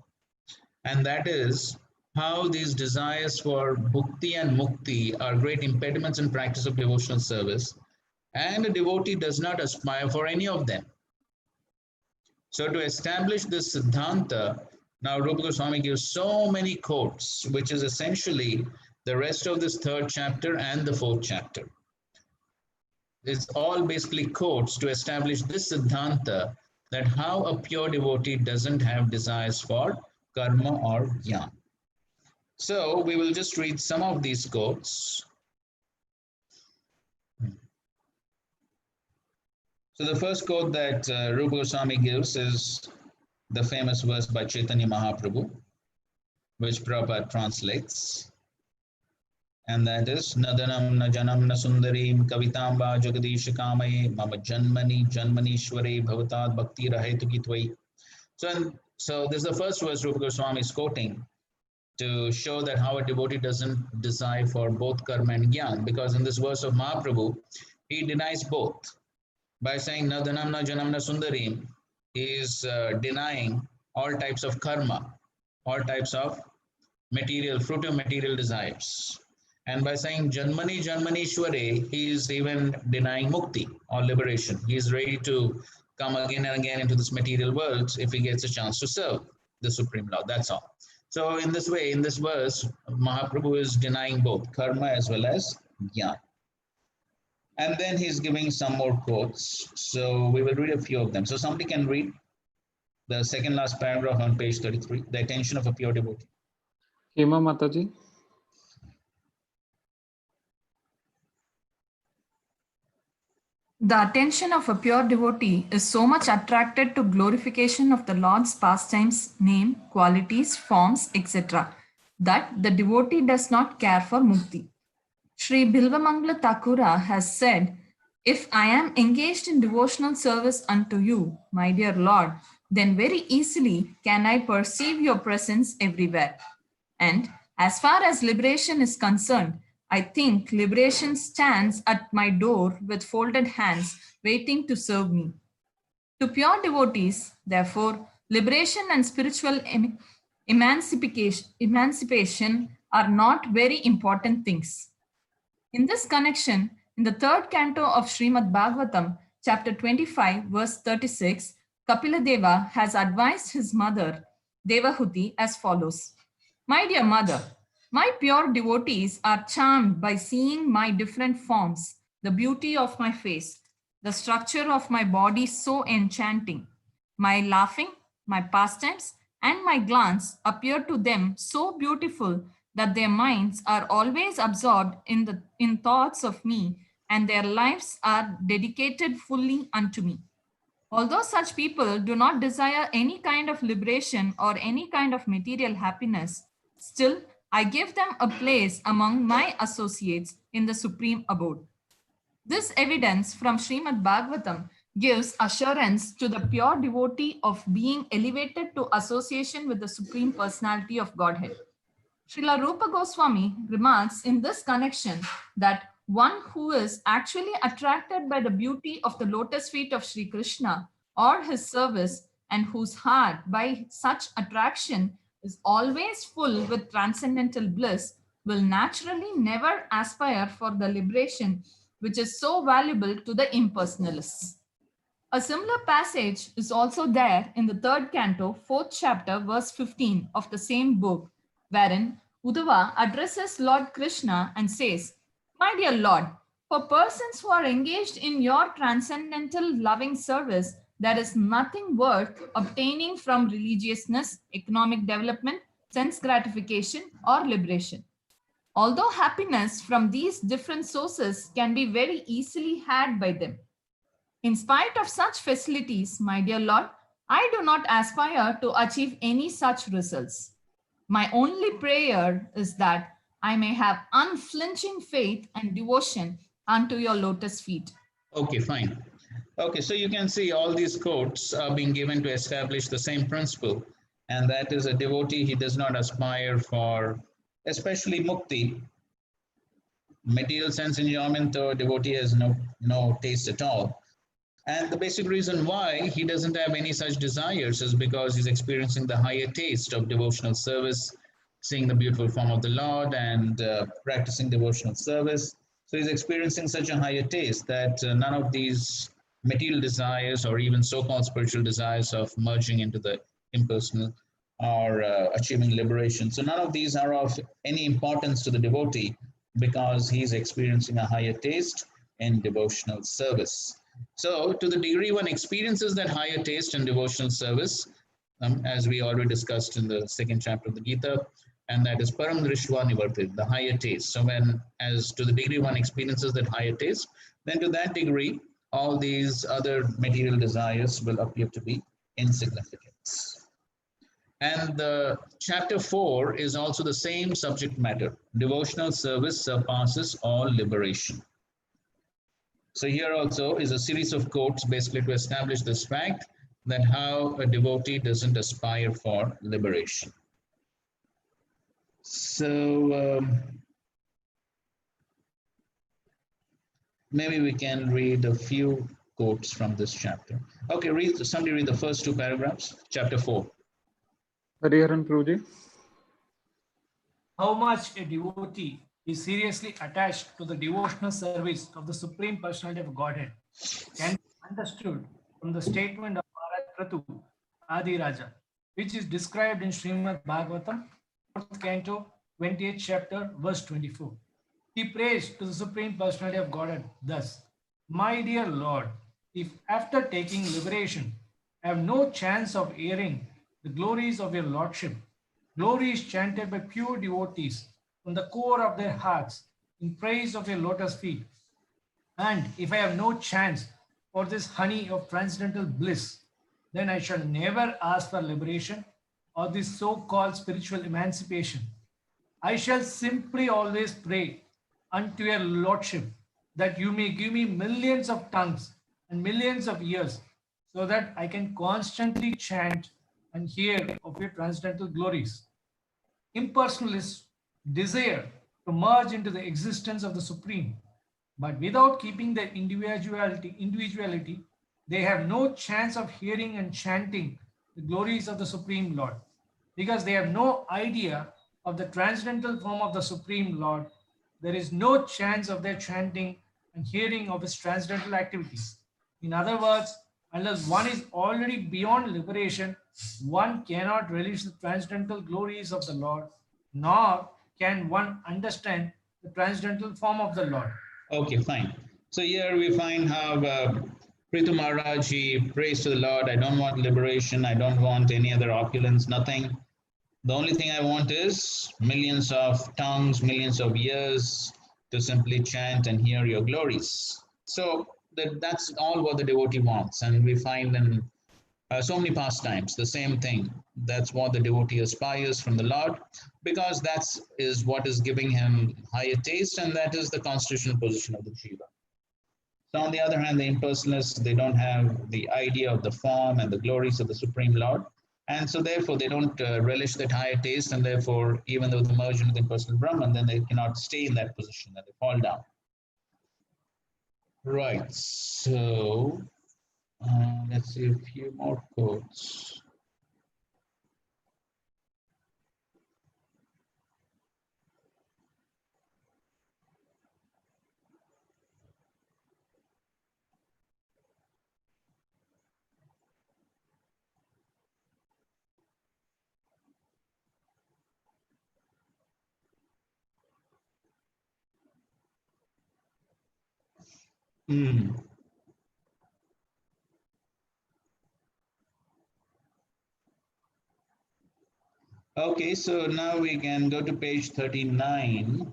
and that is how these desires for bhukti and mukti are great impediments in practice of devotional service, and a devotee does not aspire for any of them. So to establish this siddhanta, now Rupa Goswami gives so many quotes, which is essentially the rest of this third chapter and the fourth chapter. It's all basically quotes to establish this siddhanta, that how a pure devotee doesn't have desires for karma or jnana. So we will just read some of these quotes. So the first quote that Rupa Goswami gives is the famous verse by Chaitanya Mahaprabhu, which Prabhupada translates. And that is, Nadanam na janam na sundarim kavitamba jagadish kamaye mama janmani janmanishware bhavatad bhakti rahetuki tvai. So this is the first verse Rupa Goswami is quoting to show that how a devotee doesn't desire for both karma and jnana, because in this verse of Mahaprabhu, he denies both. By saying Nadanam na janam na sundarim, he is denying all types of karma, all types of material, fruitive material desires. And by saying Janmani Janmanishware, he is even denying mukti or liberation. He is ready to come again and again into this material world if he gets a chance to serve the Supreme Lord. That's all. So in this way, in this verse, Mahaprabhu is denying both karma as well as jnana. And then he's giving some more quotes. So we will read a few of them. So somebody can read the second last paragraph on page 33, the attention of a pure devotee. Hema Mataji. The attention of a pure devotee is so much attracted to glorification of the Lord's pastimes, name, qualities, forms, etc., that the devotee does not care for mukti. Sri Bilvamangala Thakura has said, "If I am engaged in devotional service unto you, my dear Lord, then very easily can I perceive your presence everywhere. And as far as liberation is concerned, I think liberation stands at my door with folded hands, waiting to serve me." To pure devotees, therefore, liberation and spiritual emancipation are not very important things. In this connection, in the third canto of Srimad Bhagavatam, chapter 25, verse 36, Kapila Deva has advised his mother, Devahuti, as follows. "My dear mother, my pure devotees are charmed by seeing my different forms, the beauty of my face, the structure of my body so enchanting. My laughing, my pastimes, and my glance appear to them so beautiful that their minds are always absorbed in thoughts of me, and their lives are dedicated fully unto me. Although such people do not desire any kind of liberation or any kind of material happiness, still I give them a place among my associates in the supreme abode." This evidence from Srimad Bhagavatam gives assurance to the pure devotee of being elevated to association with the Supreme Personality of Godhead. Srila Rupa Goswami remarks in this connection that one who is actually attracted by the beauty of the lotus feet of Sri Krishna or his service, and whose heart by such attraction is always full with transcendental bliss, will naturally never aspire for the liberation which is so valuable to the impersonalists. A similar passage is also there in the third canto, fourth chapter, verse 15 of the same book, wherein Uddhava addresses Lord Krishna and says, "My dear Lord, for persons who are engaged in your transcendental loving service, there is nothing worth obtaining from religiousness, economic development, sense gratification, or liberation. Although happiness from these different sources can be very easily had by them. In spite of such facilities, my dear Lord, I do not aspire to achieve any such results. My only prayer is that I may have unflinching faith and devotion unto your lotus feet." Okay, fine. Okay, so you can see all these quotes are being given to establish the same principle, and that is a devotee, he does not aspire for, especially mukti, material sense enjoyment, or devotee has no taste at all. And the basic reason why he doesn't have any such desires is because he's experiencing the higher taste of devotional service, seeing the beautiful form of the Lord and practicing devotional service. So he's experiencing such a higher taste that none of these material desires or even so-called spiritual desires of merging into the impersonal or achieving liberation. So none of these are of any importance to the devotee because he's experiencing a higher taste in devotional service. So to the degree one experiences that higher taste in devotional service, as we already discussed in the second chapter of the Gita, and that is param drishva nivartit, the higher taste. So when, as to the degree one experiences that higher taste, then to that degree, all these other material desires will appear to be insignificant. And the chapter 4 is also the same subject matter. Devotional service surpasses all liberation. So here also is a series of quotes basically to establish this fact that how a devotee doesn't aspire for liberation. So maybe we can read a few quotes from this chapter. Okay, somebody read the first two paragraphs, chapter 4. Hariharan Prabhuji. How much a devotee is seriously attached to the devotional service of the Supreme Personality of Godhead can be understood from the statement of Maharaj Kratu, Adi Raja, which is described in Srimad Bhagavatam, 4th canto, 28th chapter, verse 24. He prays to the Supreme Personality of Godhead thus, My dear Lord, if after taking liberation I have no chance of hearing the glories of your Lordship, glory is chanted by pure devotees from the core of their hearts in praise of your lotus feet. And if I have no chance for this honey of transcendental bliss, then I shall never ask for liberation or this so called spiritual emancipation. I shall simply always pray unto your Lordship that you may give me millions of tongues and millions of ears so that I can constantly chant and hear of your transcendental glories. Impersonalists desire to merge into the existence of the Supreme, but without keeping their individuality, they have no chance of hearing and chanting the glories of the Supreme Lord, because they have no idea of the transcendental form of the Supreme Lord. There is no chance of their chanting and hearing of his transcendental activities. In other words, unless one is already beyond liberation, one cannot relish the transcendental glories of the Lord, nor can one understand the transcendental form of the Lord. Okay, fine. So here we find how Prithu Maharaj, he prays to the Lord, I don't want liberation, I don't want any other opulence, nothing. The only thing I want is millions of tongues, millions of ears to simply chant and hear your glories. So that's all what the devotee wants. And we find in so many pastimes the same thing. That's what the devotee aspires from the Lord, because that is what is giving him higher taste, and that is the constitutional position of the jiva. So on the other hand, the impersonalists, they don't have the idea of the form and the glories of the Supreme Lord. And so therefore, they don't relish that higher taste, and therefore, even though they merge into the impersonal Brahman, then they cannot stay in that position, and they fall down. Right, so let's see a few more quotes. Hmm. Okay, so now we can go to page 39.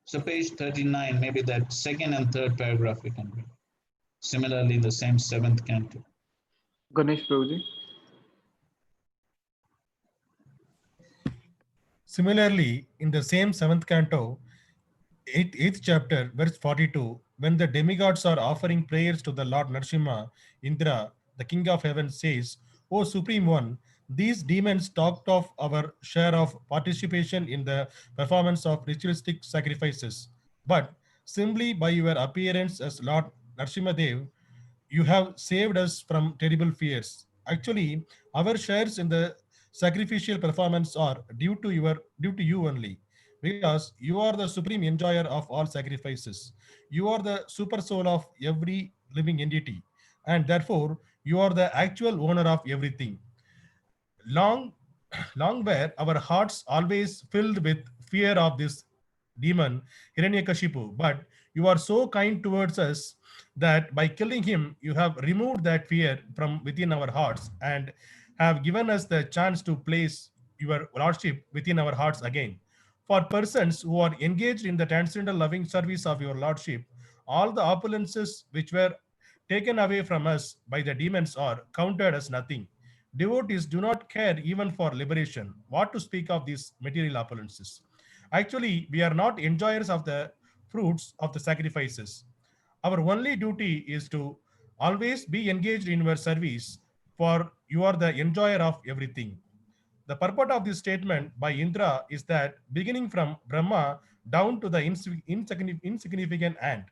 So page 39, maybe that second and third paragraph we can read. Similarly, the same seventh canto. Ganesh Prabhuji. Similarly, in the same seventh canto, eighth chapter, verse 42, when the demigods are offering prayers to the Lord Narsimha, Indra, the king of heaven, says, O Supreme One, these demons talked of our share of participation in the performance of ritualistic sacrifices. But simply by your appearance as Lord Narsimha Dev, you have saved us from terrible fears. Actually, our shares in the sacrificial performance are due to you only, because you are the supreme enjoyer of all sacrifices. You are the super soul of every living entity, and therefore you are the actual owner of everything. Long, long were our hearts always filled with fear of this demon, Hiranyakashipu. But you are so kind towards us that by killing him, you have removed that fear from within our hearts and have given us the chance to place your lordship within our hearts again. For persons who are engaged in the transcendental loving service of your lordship, all the opulences which were taken away from us by the demons are counted as nothing. Devotees do not care even for liberation. What to speak of these material opulences? Actually, we are not enjoyers of the fruits of the sacrifices. Our only duty is to always be engaged in your service, for you are the enjoyer of everything. The purport of this statement by Indra is that beginning from Brahma down to the insignificant ant,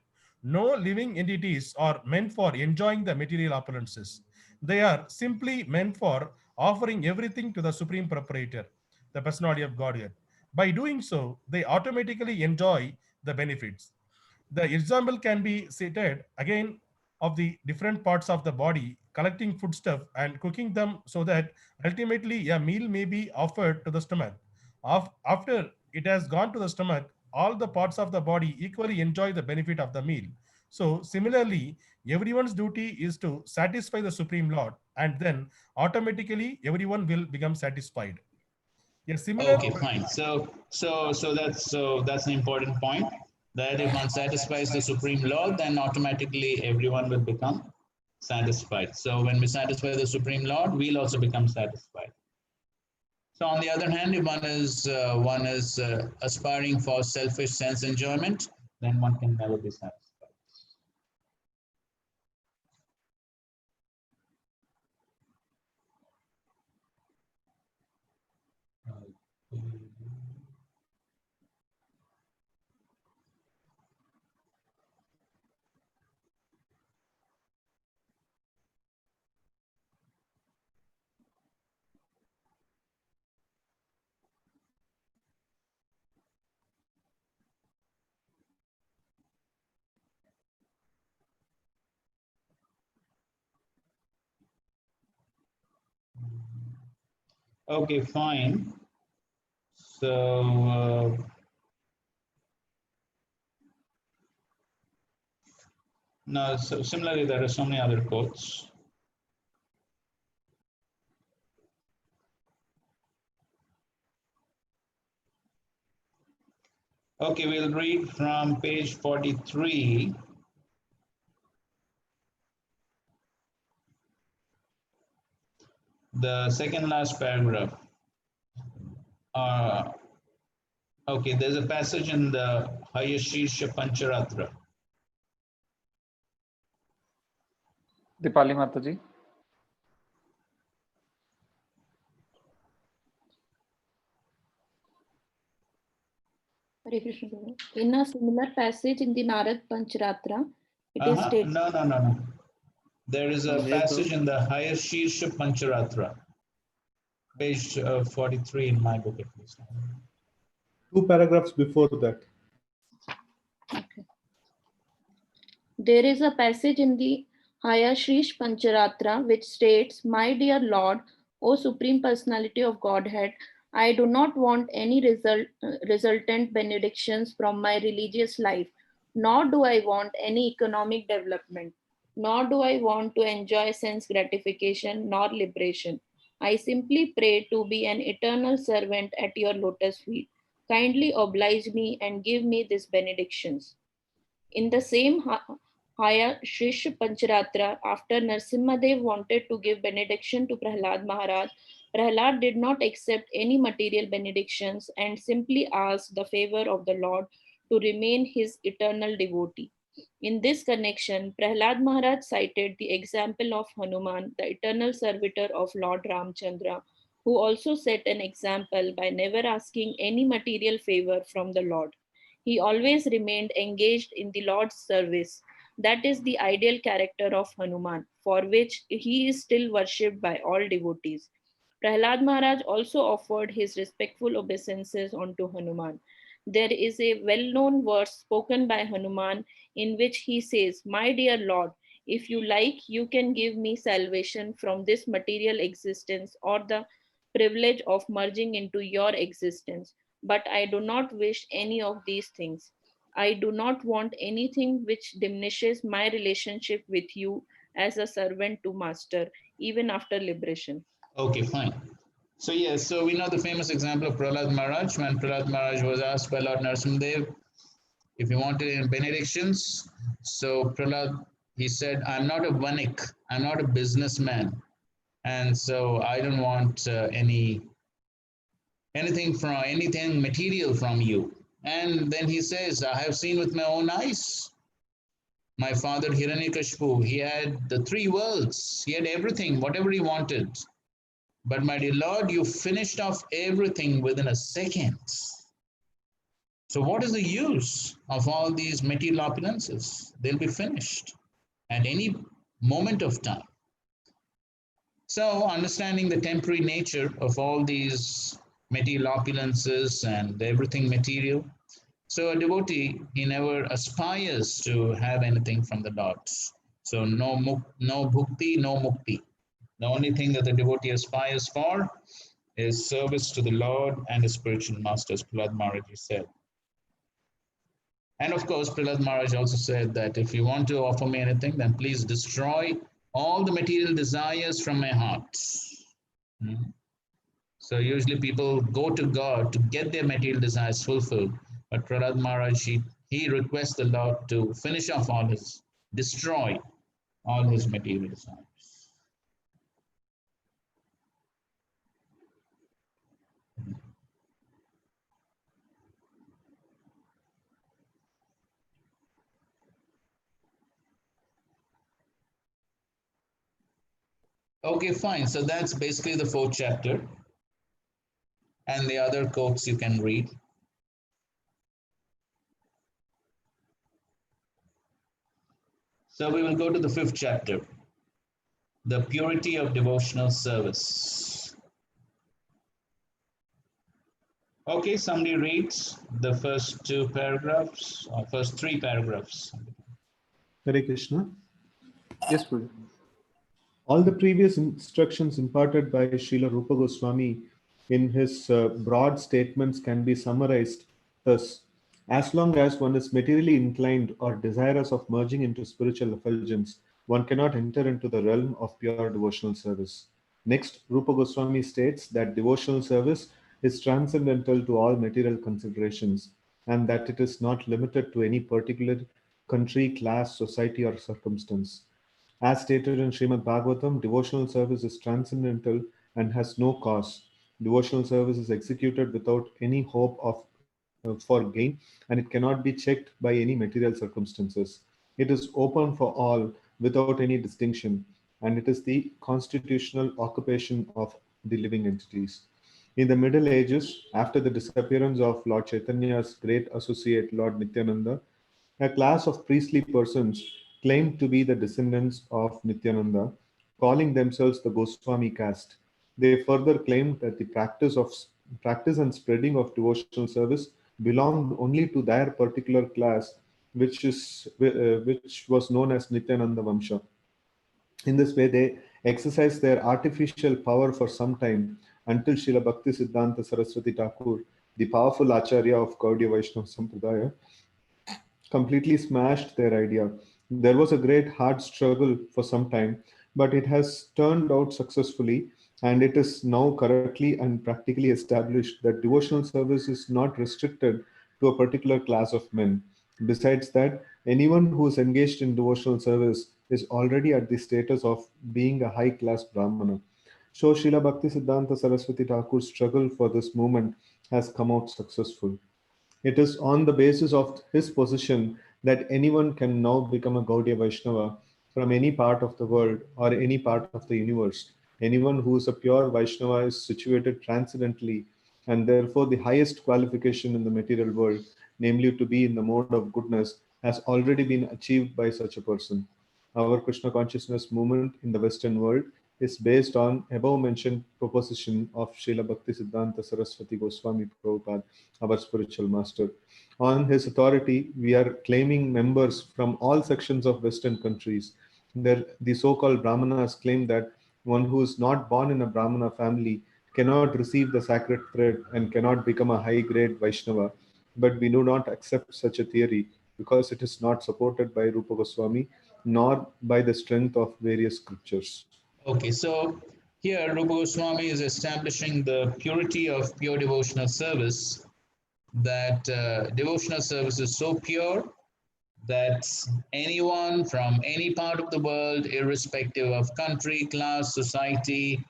no living entities are meant for enjoying the material opulences. They are simply meant for offering everything to the Supreme Proprietor, the personality of Godhead. By doing so, they automatically enjoy the benefits. The example can be cited again of the different parts of the body collecting foodstuff and cooking them so that ultimately a meal may be offered to the stomach. After it has gone to the stomach, all the parts of the body equally enjoy the benefit of the meal. So similarly, everyone's duty is to satisfy the Supreme Lord, and then automatically everyone will become satisfied. A similar Okay, fine. So that's an important point. That if one satisfies the Supreme Lord, then automatically everyone will become satisfied. So when we satisfy the Supreme Lord, we'll also become satisfied. So on the other hand, if one is aspiring for selfish sense enjoyment, then one can never be satisfied. Okay, fine. So now, so similarly, there are so many other quotes. Okay, we'll read from page 43. The second last paragraph. Okay, there's a passage in the Hayashirsha Pancharatra. Dipali Mataji. Hare Krishna. In a similar passage in the Narad Pancharatra, it is stated. No. There is a passage in the Hayashirsha Pancharatra, page 43 in my book at least. 2 paragraphs before that. Okay. There is a passage in the Hayashirsha Pancharatra which states, "My dear Lord, O Supreme Personality of Godhead, I do not want any resultant benedictions from my religious life, nor do I want any economic development, nor do I want to enjoy sense gratification nor liberation. I simply pray to be an eternal servant at your lotus feet. Kindly oblige me and give me these benedictions." In the same Hayashirsha Pancharatra, after Narsimhadev wanted to give benediction to Prahlad Maharaj, Prahlad did not accept any material benedictions and simply asked the favor of the Lord to remain his eternal devotee. In this connection, Prahlad Maharaj cited the example of Hanuman, the eternal servitor of Lord Ramchandra, who also set an example by never asking any material favor from the Lord. He always remained engaged in the Lord's service. That is the ideal character of Hanuman, for which he is still worshipped by all devotees. Prahlad Maharaj also offered his respectful obeisances unto Hanuman. There is a well-known verse spoken by Hanuman in which he says, "My dear Lord, if you like, you can give me salvation from this material existence or the privilege of merging into your existence. But I do not wish any of these things. I do not want anything which diminishes my relationship with you as a servant to master, even after liberation." Okay, fine. So yes, so we know the famous example of Prahlad Maharaj, when Prahlad Maharaj was asked by Lord Narasimhadev if he wanted any benedictions. So Prahlad, he said, "I'm not a vanik, I'm not a businessman, and so I don't want anything material from you." And then he says, "I have seen with my own eyes. My father Hiranyakashipu, he had the 3 worlds, he had everything, whatever he wanted. But my dear Lord, you finished off everything within a second. So what is the use of all these material opulences? They'll be finished at any moment of time. So understanding the temporary nature of all these material opulences and everything material, so a devotee, he never aspires to have anything from the Lord. So no bhukti, no mukti. The only thing that the devotee aspires for is service to the Lord and his spiritual masters, Prahlad Maharaj said. And of course, Prahlad Maharaj also said that if you want to offer me anything, then please destroy all the material desires from my heart. So usually people go to God to get their material desires fulfilled. But Prahlad Maharaj, he requests the Lord to finish off destroy all his material desires. Okay, fine. So that's basically the 4th chapter. And the other quotes you can read. So we will go to the 5th chapter, the purity of devotional service. Okay, somebody reads the first 2 paragraphs, or first 3 paragraphs. Hare Krishna. Yes, Prabhuji. All the previous instructions imparted by Srila Rupa Goswami in his broad statements can be summarized thus. As long as one is materially inclined or desirous of merging into spiritual effulgence, one cannot enter into the realm of pure devotional service. Next, Rupa Goswami states that devotional service is transcendental to all material considerations and that it is not limited to any particular country, class, society, or circumstance. As stated in Srimad Bhagavatam, devotional service is transcendental and has no cost. Devotional service is executed without any hope for gain, and it cannot be checked by any material circumstances. It is open for all without any distinction, and it is the constitutional occupation of the living entities. In the Middle Ages, after the disappearance of Lord Chaitanya's great associate Lord Nityananda, a class of priestly persons claimed to be the descendants of Nityananda, calling themselves the Goswami caste. They further claimed that the practice and spreading of devotional service belonged only to their particular class, which was known as Nityananda Vamsha. In this way, they exercised their artificial power for some time until Srila Bhakti Siddhanta Saraswati Thakur, the powerful Acharya of Gaudiya Vaishnava Sampradaya, completely smashed their idea. There was a great hard struggle for some time, but it has turned out successfully, and it is now correctly and practically established that devotional service is not restricted to a particular class of men. Besides that, anyone who is engaged in devotional service is already at the status of being a high class Brahmana. So Srila Bhakti Siddhanta Saraswati Thakur's struggle for this movement has come out successful. It is on the basis of his position that anyone can now become a Gaudiya Vaishnava from any part of the world or any part of the universe. Anyone who is a pure Vaishnava is situated transcendently, and therefore the highest qualification in the material world, namely to be in the mode of goodness, has already been achieved by such a person. Our Krishna consciousness movement in the Western world is based on above mentioned proposition of Srila Bhakti Siddhanta Saraswati Goswami Prabhupada, our spiritual master. On his authority, we are claiming members from all sections of Western countries. The so-called Brahmanas claim that one who is not born in a Brahmana family cannot receive the sacred thread and cannot become a high-grade Vaishnava. But we do not accept such a theory because it is not supported by Rupa Goswami nor by the strength of various scriptures. Okay, so here Rupa Goswami is establishing the purity of pure devotional service, that devotional service is so pure that anyone from any part of the world, irrespective of country, class, society,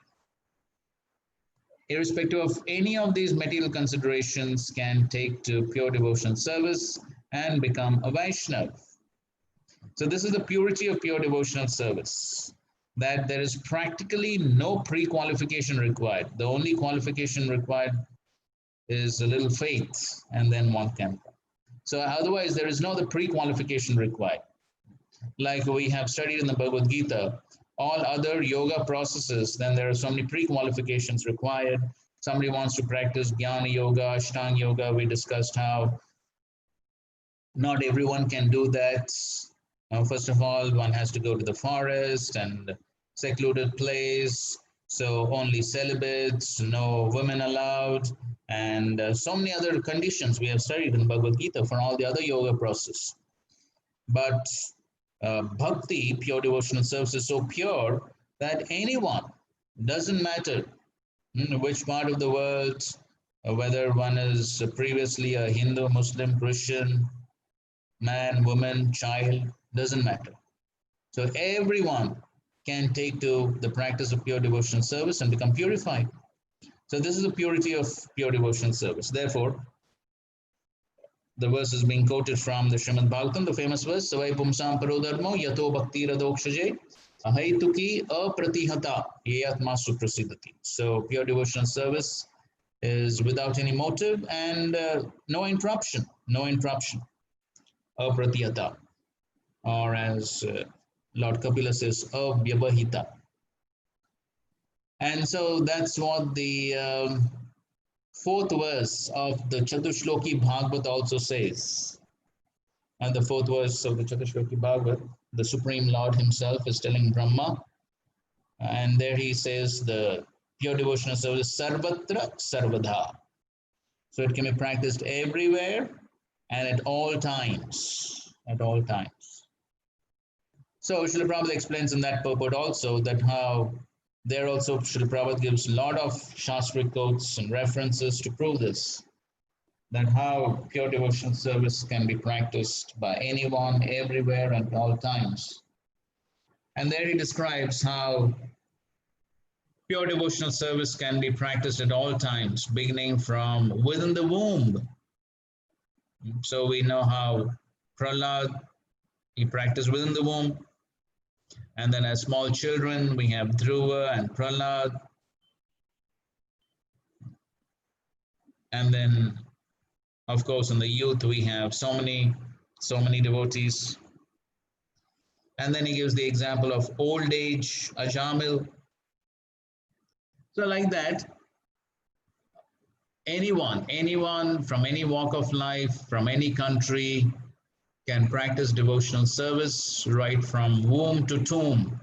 irrespective of any of these material considerations, can take to pure devotional service and become a Vaishnava. So this is the purity of pure devotional service, that there is practically no pre-qualification required. The only qualification required is a little faith, and then one can. So otherwise, there is no the pre-qualification required. Like we have studied in the Bhagavad Gita, all other yoga processes, then there are so many pre-qualifications required. Somebody wants to practice Jnana Yoga, Ashtanga Yoga. We discussed how not everyone can do that. First of all, one has to go to the forest and secluded place. So only celibates, no women allowed, and so many other conditions we have studied in Bhagavad Gita for all the other yoga process. But bhakti, pure devotional service, is so pure that anyone, doesn't matter which part of the world, whether one is previously a Hindu, Muslim, Christian, man, woman, child, doesn't matter. So everyone can take to the practice of pure devotional service and become purified. So this is the purity of pure devotional service. Therefore, the verse is being quoted from the Srimad Bhagavatam, the famous verse, Savai pumsam parodharmo yato bhakti radokshaje ahaituki apratihata yeyatma suprasidati. So pure devotional service is without any motive and no interruption, apratihata, or as Lord Kapila says, avyavahita. And so that's what the fourth verse of the Chatushloki Bhagavat also says. And the fourth verse of the Chatushloki Bhagavat, the Supreme Lord himself is telling Brahma, and there he says the pure devotional service, Sarvatra Sarvadha. So it can be practiced everywhere and at all times, So Srila Prabhupada explains in that purport also that how there also Srila Prabhupada gives a lot of Shastri quotes and references to prove this, that how pure devotional service can be practiced by anyone, everywhere, and at all times. And there he describes how pure devotional service can be practiced at all times, beginning from within the womb. So we know how Prahlad, he practiced within the womb. And then as small children, we have Dhruva and Prahlad. And then, of course, in the youth, we have so many devotees. And then he gives the example of old age, Ajamil. So like that, anyone from any walk of life, from any country, can practice devotional service right from womb to tomb,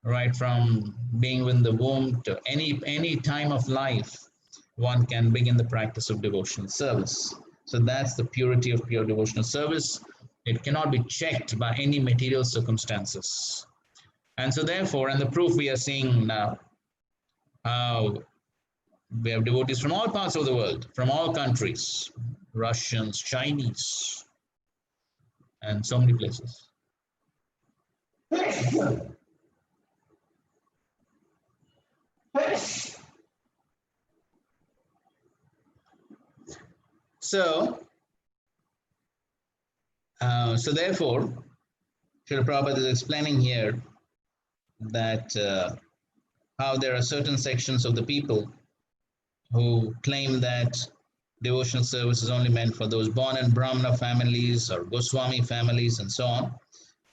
right from being in the womb to any time of life, one can begin the practice of devotional service. So that's the purity of pure devotional service. It cannot be checked by any material circumstances. And so therefore, and the proof we are seeing now, how we have devotees from all parts of the world, from all countries, Russians, Chinese, and so many places. So therefore, Srila Prabhupada is explaining here that how there are certain sections of the people who claim that devotional service is only meant for those born in Brahmana families or Goswami families and so on.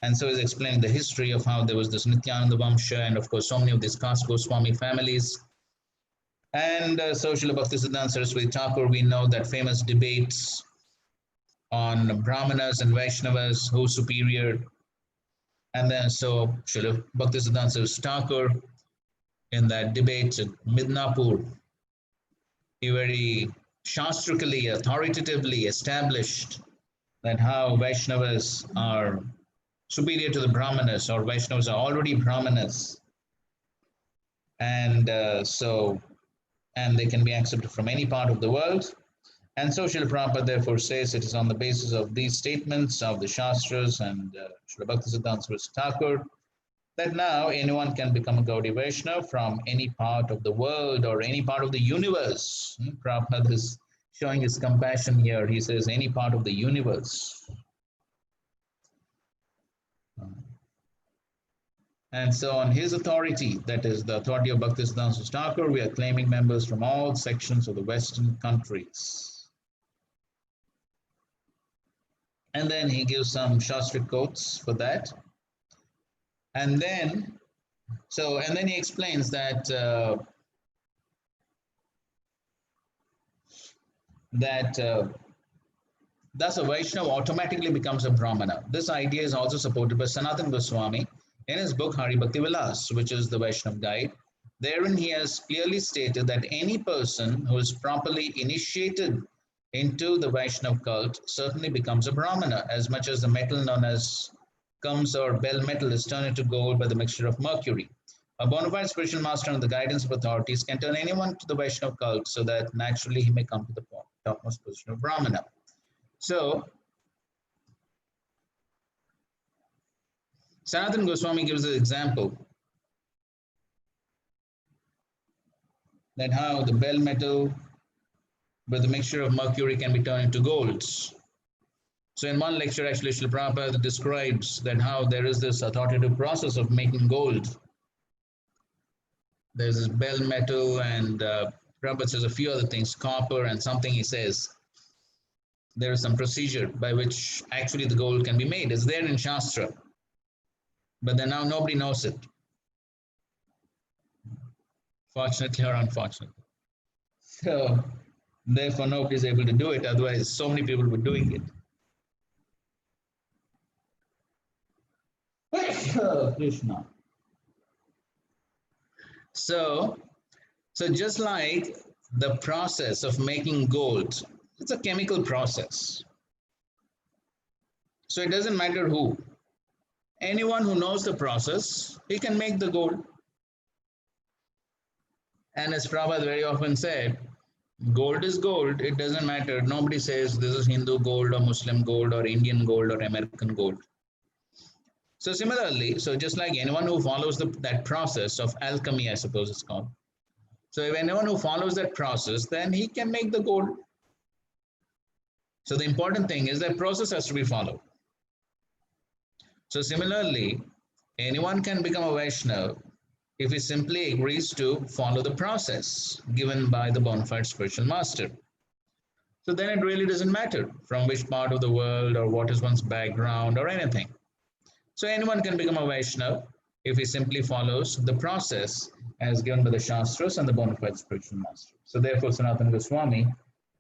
And so he's explaining the history of how there was this Nityananda Vamsha and of course so many of these caste Goswami families. And so Srila Bhaktisiddhanta Saraswati Thakur, we know that famous debates on Brahmanas and Vaishnavas, who's superior. And then so Srila Bhaktisiddhanta Saraswati Thakur, in that debate at Midnapur, he very shastrically, authoritatively established that how Vaishnavas are superior to the Brahmanas, or Vaishnavas are already Brahmanas. And and they can be accepted from any part of the world. And so Srila Prabhupada therefore says it is on the basis of these statements of the Shastras and Srila Bhaktisiddhanta Saraswati Thakur that now anyone can become a Gaudiya Vaishnava from any part of the world or any part of the universe. Prabhupada is showing his compassion here. He says any part of the universe. And so on his authority, that is the authority of Bhaktisiddhanta Saraswati Thakur, we are claiming members from all sections of the Western countries. And then he gives some Shastric quotes for that. And then, and then he explains that thus a Vaishnava automatically becomes a Brahmana. This idea is also supported by Sanatana Goswami in his book Hari Bhakti Vilas, which is the Vaishnava Guide. Therein he has clearly stated that any person who is properly initiated into the Vaishnava cult certainly becomes a Brahmana, as much as the metal known as comes or bell metal is turned into gold by the mixture of mercury. A bona fide spiritual master under the guidance of authorities can turn anyone to the Vaishnava cult so that naturally he may come to the topmost position of Brahmana. So, Sanatana Goswami gives an example that how the bell metal with a mixture of mercury can be turned into golds. So in one lecture, actually, Srila Prabhupada describes that how there is this authoritative process of making gold. There's this bell metal, and Prabhupada says a few other things, copper and something he says. There is some procedure by which actually the gold can be made. It's there in Shastra. But then now nobody knows it. Fortunately or unfortunately. So therefore nobody is able to do it. Otherwise, so many people were doing it. Krishna. So just like the process of making gold, it's a chemical process. So it doesn't matter who. Anyone who knows the process, he can make the gold. And as Prabhupada very often said, gold is gold. It doesn't matter. Nobody says this is Hindu gold or Muslim gold or Indian gold or American gold. So similarly, so just like anyone who follows that process of alchemy, I suppose it's called. So if anyone who follows that process, then he can make the gold. So the important thing is that process has to be followed. So similarly, anyone can become a Vaishnava if he simply agrees to follow the process given by the bona fide spiritual master. So then it really doesn't matter from which part of the world or what is one's background or anything. So anyone can become a Vaishnava if he simply follows the process as given by the Shastras and the bona fide spiritual master. So therefore, Sanatana Goswami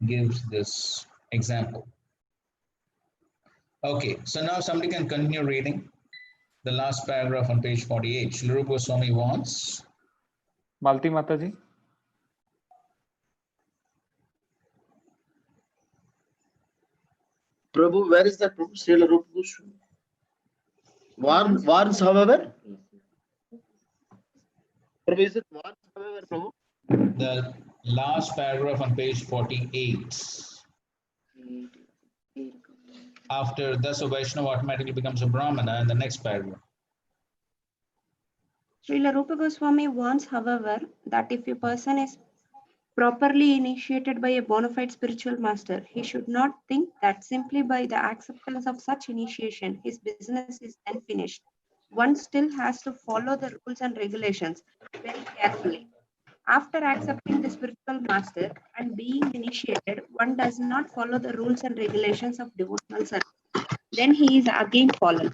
gives this example. Okay, so now somebody can continue reading the last paragraph on page 48. Srila Rupa Goswami wants. Malti Mataji. Prabhu, where is that Prabhu? Srila Rupa Goswami. Warns, however. Prabhu, is it warns, however, Prabhu? The last paragraph on page 48. After thus a Vaishnava automatically becomes a Brahmana in the next paragraph. Srila Rupa Goswami warns, however, that if a person is properly initiated by a bona fide spiritual master, he should not think that simply by the acceptance of such initiation, his business is then finished. One still has to follow the rules and regulations very carefully. After accepting the spiritual master and being initiated, one does not follow the rules and regulations of devotional service. Then he is again fallen.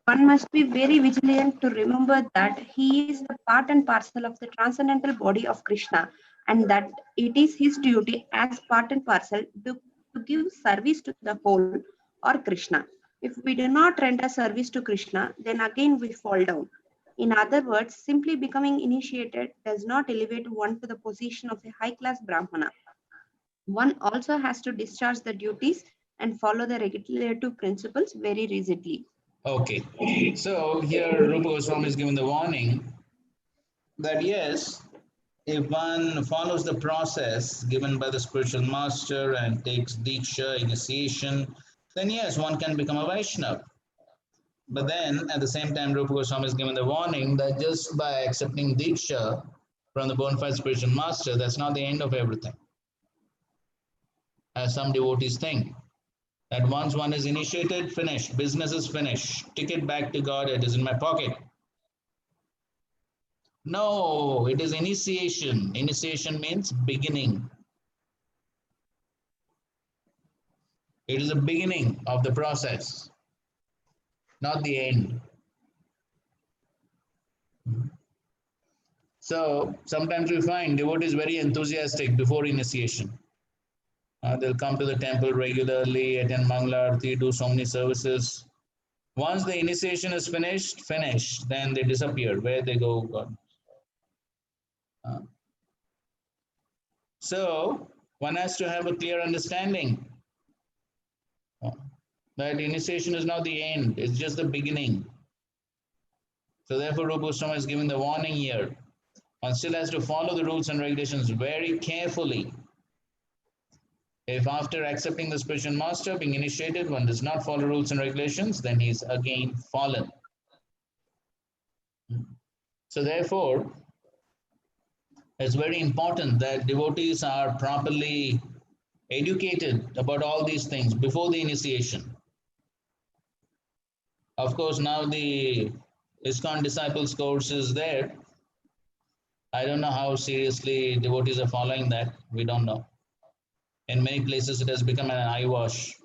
One must be very vigilant to remember that he is the part and parcel of the transcendental body of Krishna, and that it is his duty as part and parcel to give service to the whole or Krishna. If we do not render service to Krishna, then again we fall down. In other words, simply becoming initiated does not elevate one to the position of a high-class Brahmana. One also has to discharge the duties and follow the regulative principles very rigidly. Okay, so here Rupa Goswami is given the warning that yes, if one follows the process given by the spiritual master and takes Diksha, initiation, then yes, one can become a Vaishnava. But then at the same time, Rupa Goswami is given the warning that just by accepting Diksha from the bona fide spiritual master, that's not the end of everything. As some devotees think, that once one is initiated, finished, business is finished, ticket back to God, it is in my pocket. No, it is initiation. Initiation means beginning. It is the beginning of the process, not the end. So sometimes we find devotees very enthusiastic before initiation. They'll come to the temple regularly, attend Mangala Arati, do so many services. Once the initiation is finished, then they disappear. Where they go, God. So one has to have a clear understanding that initiation is not the end, it's just the beginning. So therefore, Rupa Goswami is giving the warning here. One still has to follow the rules and regulations very carefully. If after accepting the spiritual master, being initiated, one does not follow rules and regulations, then he is again fallen. So therefore, it's very important that devotees are properly educated about all these things before the initiation. Of course, now the ISKCON Disciples course is there. I don't know how seriously devotees are following that. We don't know. In many places, it has become an eyewash.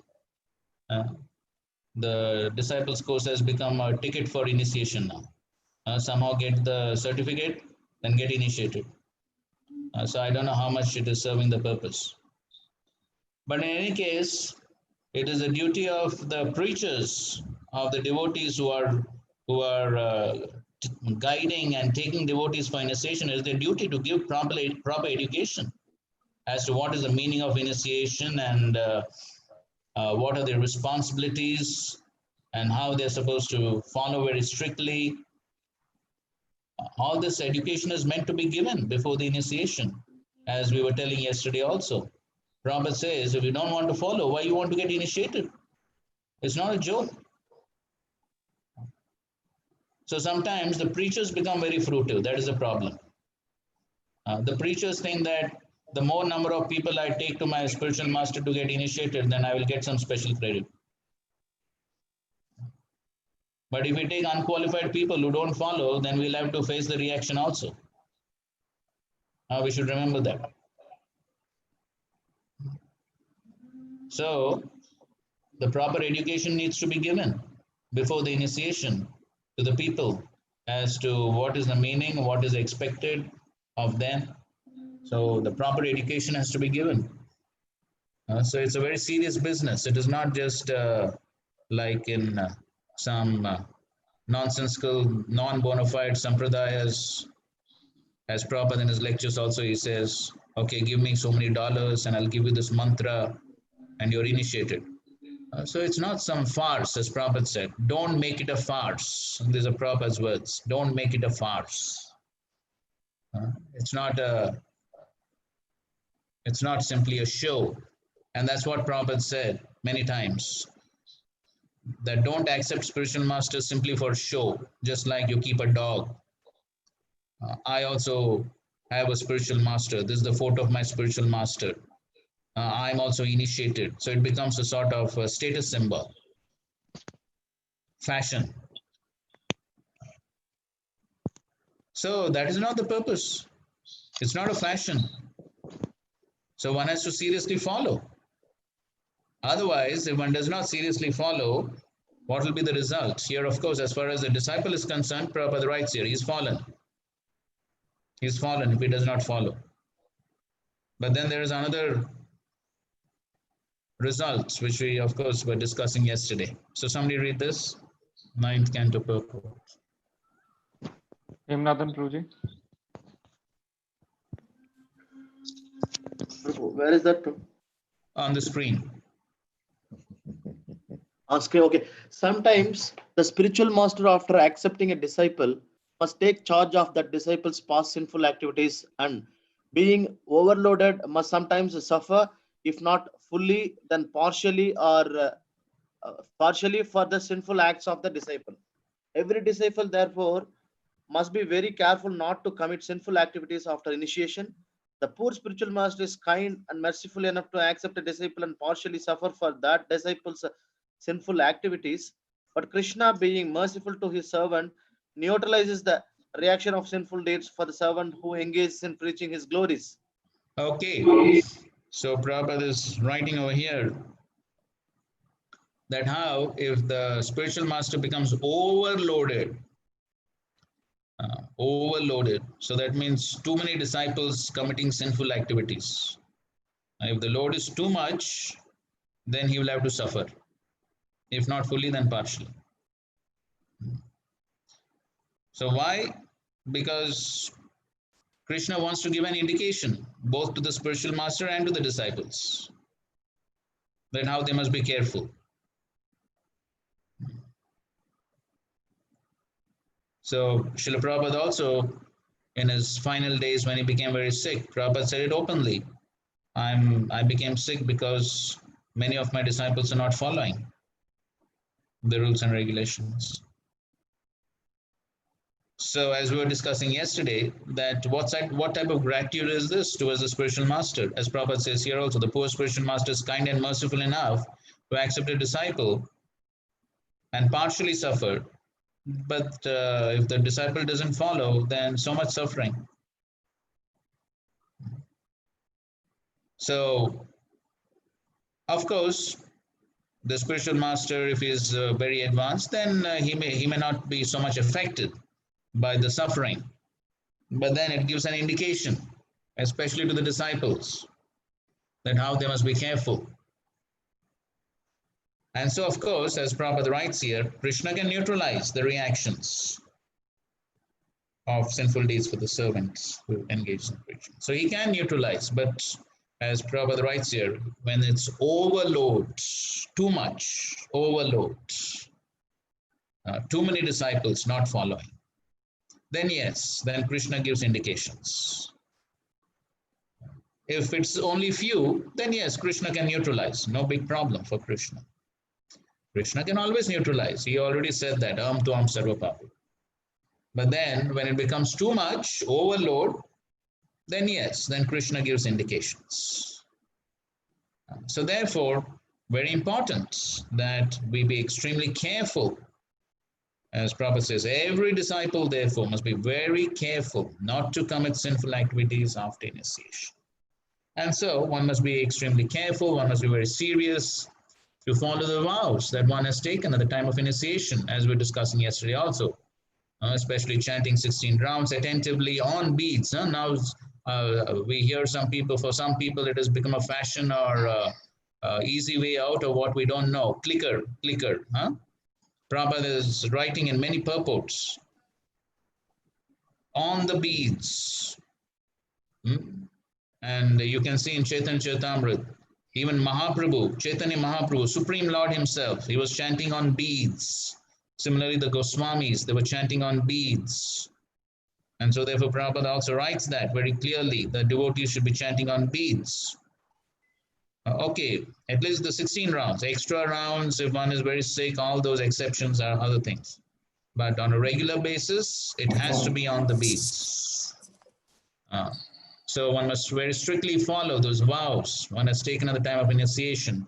The Disciples course has become a ticket for initiation now. Somehow get the certificate, then get initiated. So I don't know how much it is serving the purpose. But in any case, it is the duty of the preachers, of the devotees who are guiding and taking devotees for initiation. It is their duty to give proper education as to what is the meaning of initiation and what are their responsibilities and how they're supposed to follow very strictly. All this education is meant to be given before the initiation, as we were telling yesterday also. Prabhupada says, if you don't want to follow, why you want to get initiated? It's not a joke. So sometimes the preachers become very fruitive. That is the problem. The preachers think that the more number of people I take to my spiritual master to get initiated, then I will get some special credit. But if we take unqualified people who don't follow, then we'll have to face the reaction also. We should remember that. So the proper education needs to be given before the initiation to the people as to what is the meaning, what is expected of them. So the proper education has to be given. So it's a very serious business. It is not just like in some nonsensical, non-bona fide sampradayas. As Prabhupada in his lectures also he says, okay, give me so many dollars and I'll give you this mantra and you're initiated. So it's not some farce, as Prabhupada said. Don't make it a farce. These are Prabhupada's words. Don't make it a farce. It's not simply a show. And that's what Prabhupada said many times. That don't accept spiritual masters simply for show, just like you keep a dog. I also have a spiritual master. This is the photo of my spiritual master. I'm also initiated. So it becomes a sort of a status symbol. Fashion. So that is not the purpose. It's not a fashion. So one has to seriously follow. Otherwise, if one does not seriously follow, what will be the result? Here, of course, as far as the disciple is concerned, Prabhupada writes here, he's fallen. He's fallen if he does not follow. But then there is another result, which we, of course, were discussing yesterday. So somebody read this, 9th canto purport. Hemnathan Prabhuji. Where is that? On the screen. On screen, okay. Sometimes the spiritual master, after accepting a disciple, must take charge of that disciple's past sinful activities, and being overloaded must sometimes suffer, if not fully, then partially or partially for the sinful acts of the disciple. Every disciple, therefore, must be very careful not to commit sinful activities after initiation. The poor spiritual master is kind and merciful enough to accept a disciple and partially suffer for that disciple's sinful activities. But Krishna, being merciful to his servant, neutralizes the reaction of sinful deeds for the servant who engages in preaching his glories. Okay. So Prabhupada is writing over here that how if the spiritual master becomes overloaded, overloaded. So that means too many disciples committing sinful activities. If the load is too much, then he will have to suffer. If not fully, then partially. So why? Because Krishna wants to give an indication both to the spiritual master and to the disciples that how they must be careful. So Srila Prabhupada also, in his final days when he became very sick, Prabhupada said it openly. I became sick because many of my disciples are not following the rules and regulations. So as we were discussing yesterday, that what type of gratitude is this towards the spiritual master? As Prabhupada says here also, the poor spiritual master is kind and merciful enough to accept a disciple and partially suffer. But if the disciple doesn't follow, then so much suffering. So, of course, the spiritual master, if he is very advanced, then he may not be so much affected by the suffering. But then it gives an indication, especially to the disciples, that how they must be careful. And so, of course, as Prabhupada writes here, Krishna can neutralize the reactions of sinful deeds for the servants who engage in preaching. So he can neutralize, but as Prabhupada writes here, when it's overload, too much overload, too many disciples not following, then yes, then Krishna gives indications. If it's only few, then yes, Krishna can neutralize. No big problem for Krishna. Krishna can always neutralize. He already said that, Aham Tuam Sarva Papi. But then when it becomes too much, overload, then yes, then Krishna gives indications. So therefore, very important that we be extremely careful. As Prabhupada says, every disciple therefore must be very careful not to commit sinful activities after initiation. And so one must be extremely careful, one must be very serious to follow the vows that one has taken at the time of initiation, as we were discussing yesterday also. Especially chanting 16 rounds attentively on beads. Now we hear for some people it has become a fashion or easy way out of what we don't know. Clicker. Prabhupada is writing in many purports on the beads. And you can see in Chaitanya Charitamrita, even Mahaprabhu, Chaitanya Mahaprabhu, Supreme Lord himself, he was chanting on beads. Similarly, the Goswamis, they were chanting on beads. And so therefore Prabhupada also writes that very clearly, the devotees should be chanting on beads. Okay, at least the 16 rounds, extra rounds, if one is very sick, all those exceptions are other things. But on a regular basis, it has to be on the beads. So one must very strictly follow those vows one has taken at the time of initiation.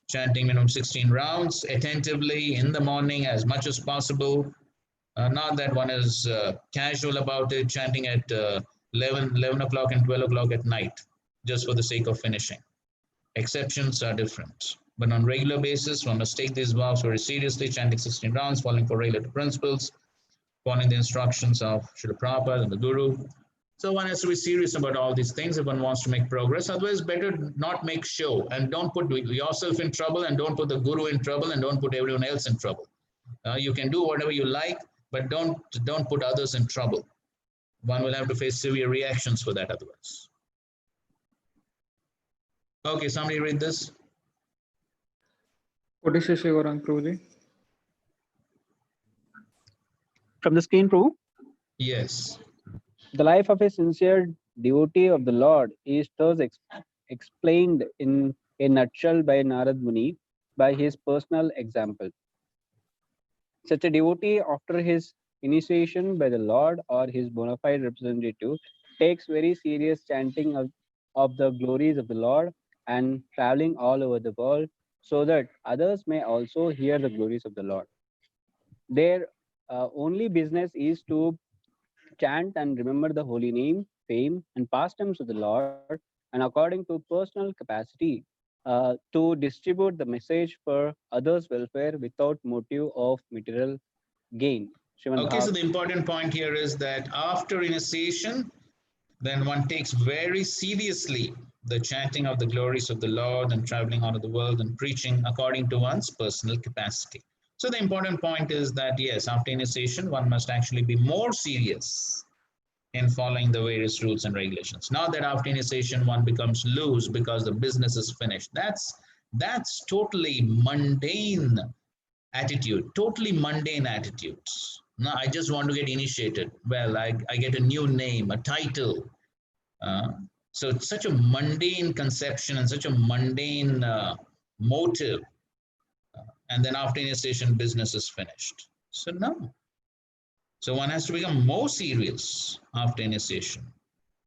Chanting minimum 16 rounds attentively in the morning as much as possible. Not that one is casual about it, chanting at 11 o'clock and 12 o'clock at night, just for the sake of finishing. Exceptions are different. But on regular basis, one must take these vows very seriously, chanting 16 rounds, following for related principles, following the instructions of Srila Prabhupada and the Guru. So one has to be serious about all these things if one wants to make progress. Otherwise, better not make show and don't put yourself in trouble and don't put the Guru in trouble and don't put everyone else in trouble. You can do whatever you like, but don't put others in trouble. One will have to face severe reactions for that otherwise. Okay, somebody read this. From the screen, Prabhu? Yes. The life of a sincere devotee of the Lord is thus explained in a nutshell by Narad Muni by his personal example. Such a devotee, after his initiation by the Lord or his bona fide representative, takes very serious chanting of the glories of the Lord and traveling all over the world so that others may also hear the glories of the Lord. Their only business is to chant and remember the holy name, fame, and pastimes of the Lord, and according to personal capacity, to distribute the message for others' welfare without motive of material gain. Okay, so the important point here is that after initiation, then one takes very seriously the chanting of the glories of the Lord and traveling out of the world and preaching according to one's personal capacity. So the important point is that yes, after initiation, one must actually be more serious in following the various rules and regulations. Not that after initiation one becomes loose because the business is finished. That's totally mundane attitude, totally mundane attitudes. No, I just want to get initiated. Well, I get a new name, a title. So it's such a mundane conception and such a mundane motive. And then after initiation, business is finished. So no. So one has to become more serious after initiation,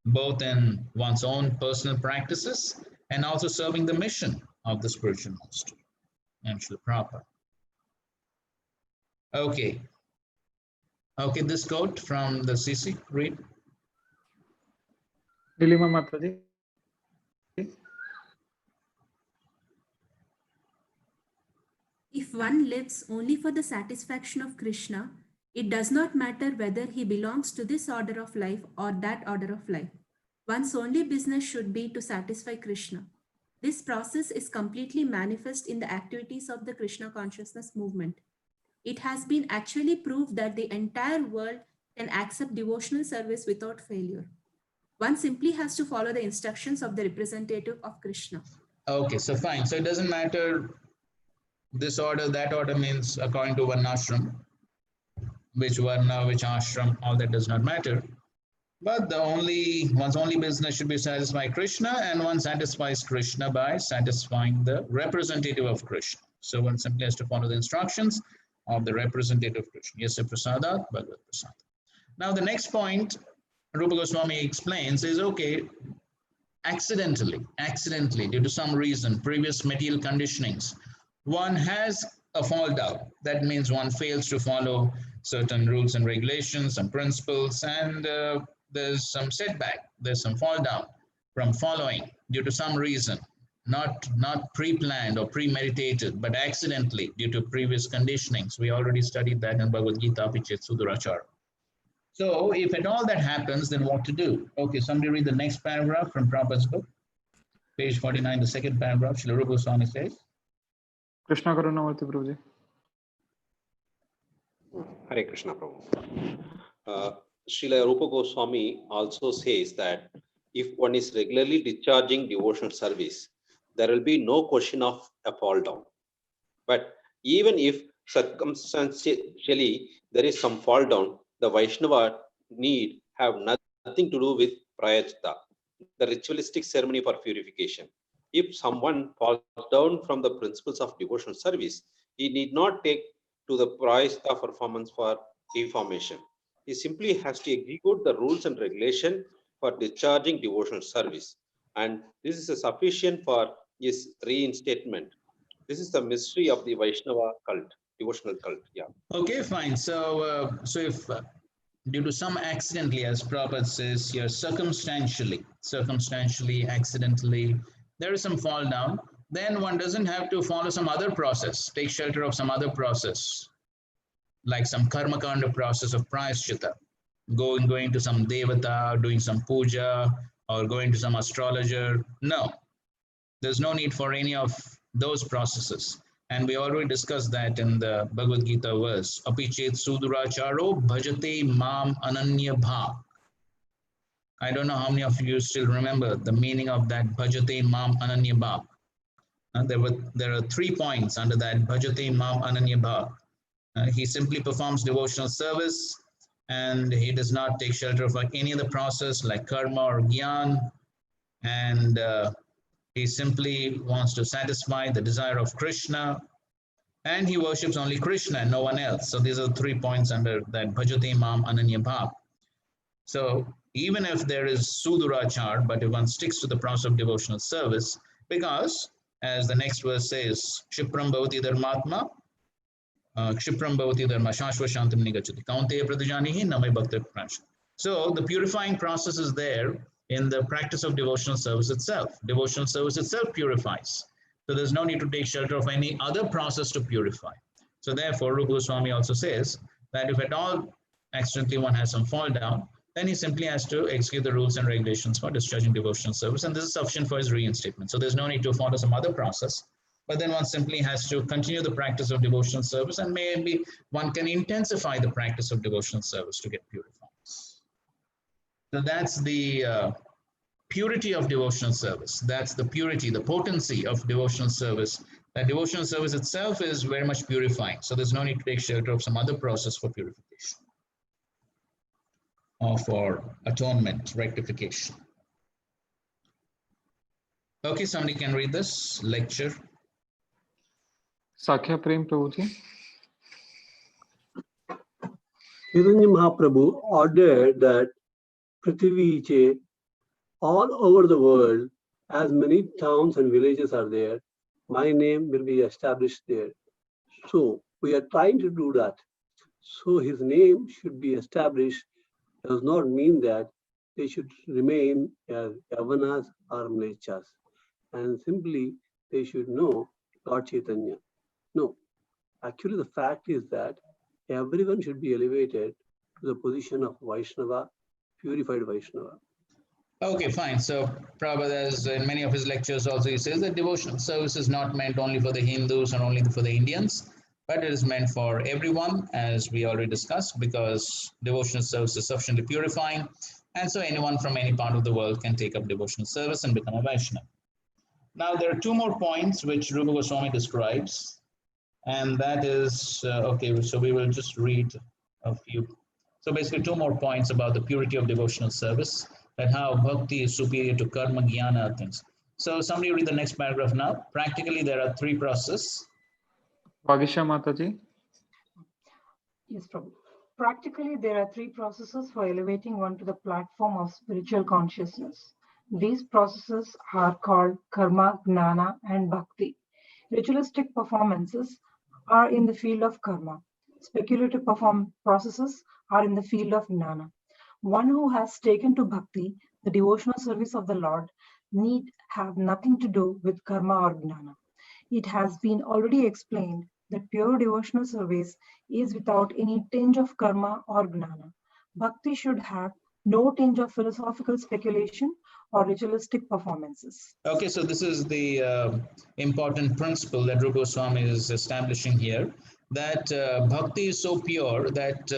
both in one's own personal practices and also serving the mission of the spiritual master and Srila Prabhupada. Okay. Okay, this quote from the CC, read. Nilima Mataji. If one lives only for the satisfaction of Krishna, it does not matter whether he belongs to this order of life or that order of life. One's only business should be to satisfy Krishna. This process is completely manifest in the activities of the Krishna consciousness movement. It has been actually proved that the entire world can accept devotional service without failure. One simply has to follow the instructions of the representative of Krishna. Okay, so fine. So it doesn't matter this order, that order, means according to one ashram, which varna, which ashram, all that does not matter. But one's only business should be satisfy Krishna, and one satisfies Krishna by satisfying the representative of Krishna. So one simply has to follow the instructions of the representative of Krishna. Yes, prasadat, Bhagavad Prasad. Now the next point Rupa Goswami explains is, okay, accidentally, due to some reason, previous material conditionings, one has a fall down. That means one fails to follow certain rules and regulations and principles, and there's some setback, there's some fall down from following due to some reason, not pre-planned or premeditated, but accidentally due to previous conditionings. We already studied that in Bhagavad Gita, Apichet Sudurachara. So if at all that happens, then what to do? Okay, somebody read the next paragraph from Prabhupada's book, page 49, the second paragraph. Srila Rupa Goswami says, Krishna Karunamurti Prabhuji. Hare Krishna Prabhu. Srila Rupa Goswami also says that if one is regularly discharging devotional service, there will be no question of a fall down. But even if circumstantially there is some fall down, the Vaishnava need have nothing to do with prayachita, the ritualistic ceremony for purification. If someone falls down from the principles of devotional service, he need not take to the prayachita performance for reformation. He simply has to execute the rules and regulation for discharging devotional service. And this is sufficient for his reinstatement. This is the mystery of the Vaishnava cult, devotional cult. Yeah. okay, fine. So, if due to some accidentally, as Prabhupada says here, circumstantially, accidentally, there is some fall down, then one doesn't have to follow some other process, take shelter of some other process, like some karma kanda process of prayashchitta, going to some devata, doing some puja, or going to some astrologer. No, there's no need for any of those processes. And we already discussed that in the Bhagavad Gita verse, Apichet Suduracharo Bhajate Mam Ananya Bha. I don't know how many of you still remember the meaning of that Bhajate Mam Ananya Bha. There are 3 points under that Bhajate Mam Ananya Bha. He simply performs devotional service, and he does not take shelter of any other process like karma or gyan, and he simply wants to satisfy the desire of Krishna, and he worships only Krishna and no one else. So these are 3 points under that Bhajate Mam Ananya Bhav. So even if there is Sudurachar, but if one sticks to the process of devotional service, because as the next verse says, Kshipram Bhavati Dharmatma, Kshipram Bhavati Dharma Shashva Shantam Nigachati, Kaunteya Pradijanihi Namai Bhakta Prash. So the purifying process is there in the practice of devotional service itself. Devotional service itself purifies. So there's no need to take shelter of any other process to purify. So therefore, Rupa Goswami also says that if at all accidentally one has some fall down, then he simply has to execute the rules and regulations for discharging devotional service, and this is sufficient for his reinstatement. So there's no need to follow some other process, but then one simply has to continue the practice of devotional service, and maybe one can intensify the practice of devotional service to get purified. So that's the purity of devotional service. That's the purity, the potency of devotional service. That devotional service itself is very much purifying. So there's no need to take shelter of some other process for purification or for atonement, rectification. Okay, somebody can read this lecture. Sakhya Prem Prabhuji. Chaitanya Mahaprabhu ordered that Prithvi all over the world, as many towns and villages are there, my name will be established there. So we are trying to do that. So his name should be established does not mean that they should remain as Yavanas or Mlechas, and simply they should know Lord Chaitanya. No, actually the fact is that everyone should be elevated to the position of Vaishnava, purified Vaishnava. Okay, fine. So Prabhupada, as in many of his lectures also, he says that devotional service is not meant only for the Hindus or only for the Indians, but it is meant for everyone, as we already discussed, because devotional service is sufficiently purifying, and so anyone from any part of the world can take up devotional service and become a Vaishnava. Now, there are two more points which Rupa Goswami describes, and that is, okay, so we will just read a few. So basically two more points about the purity of devotional service, that how bhakti is superior to karma, jnana, things. So somebody read the next paragraph now. Practically, there are three processes. Vagisha Mataji. Yes, Prabhu. Practically, there are three processes for elevating one to the platform of spiritual consciousness. These processes are called karma, jnana, and bhakti. Ritualistic performances are in the field of karma. Speculative processes are in the field of jnana. One who has taken to bhakti, the devotional service of the Lord, need have nothing to do with karma or jnana. It has been already explained that pure devotional service is without any tinge of karma or jnana. Bhakti should have no tinge of philosophical speculation or ritualistic performances. Okay, so this is the important principle that Rupa Goswami is establishing here, that bhakti is so pure that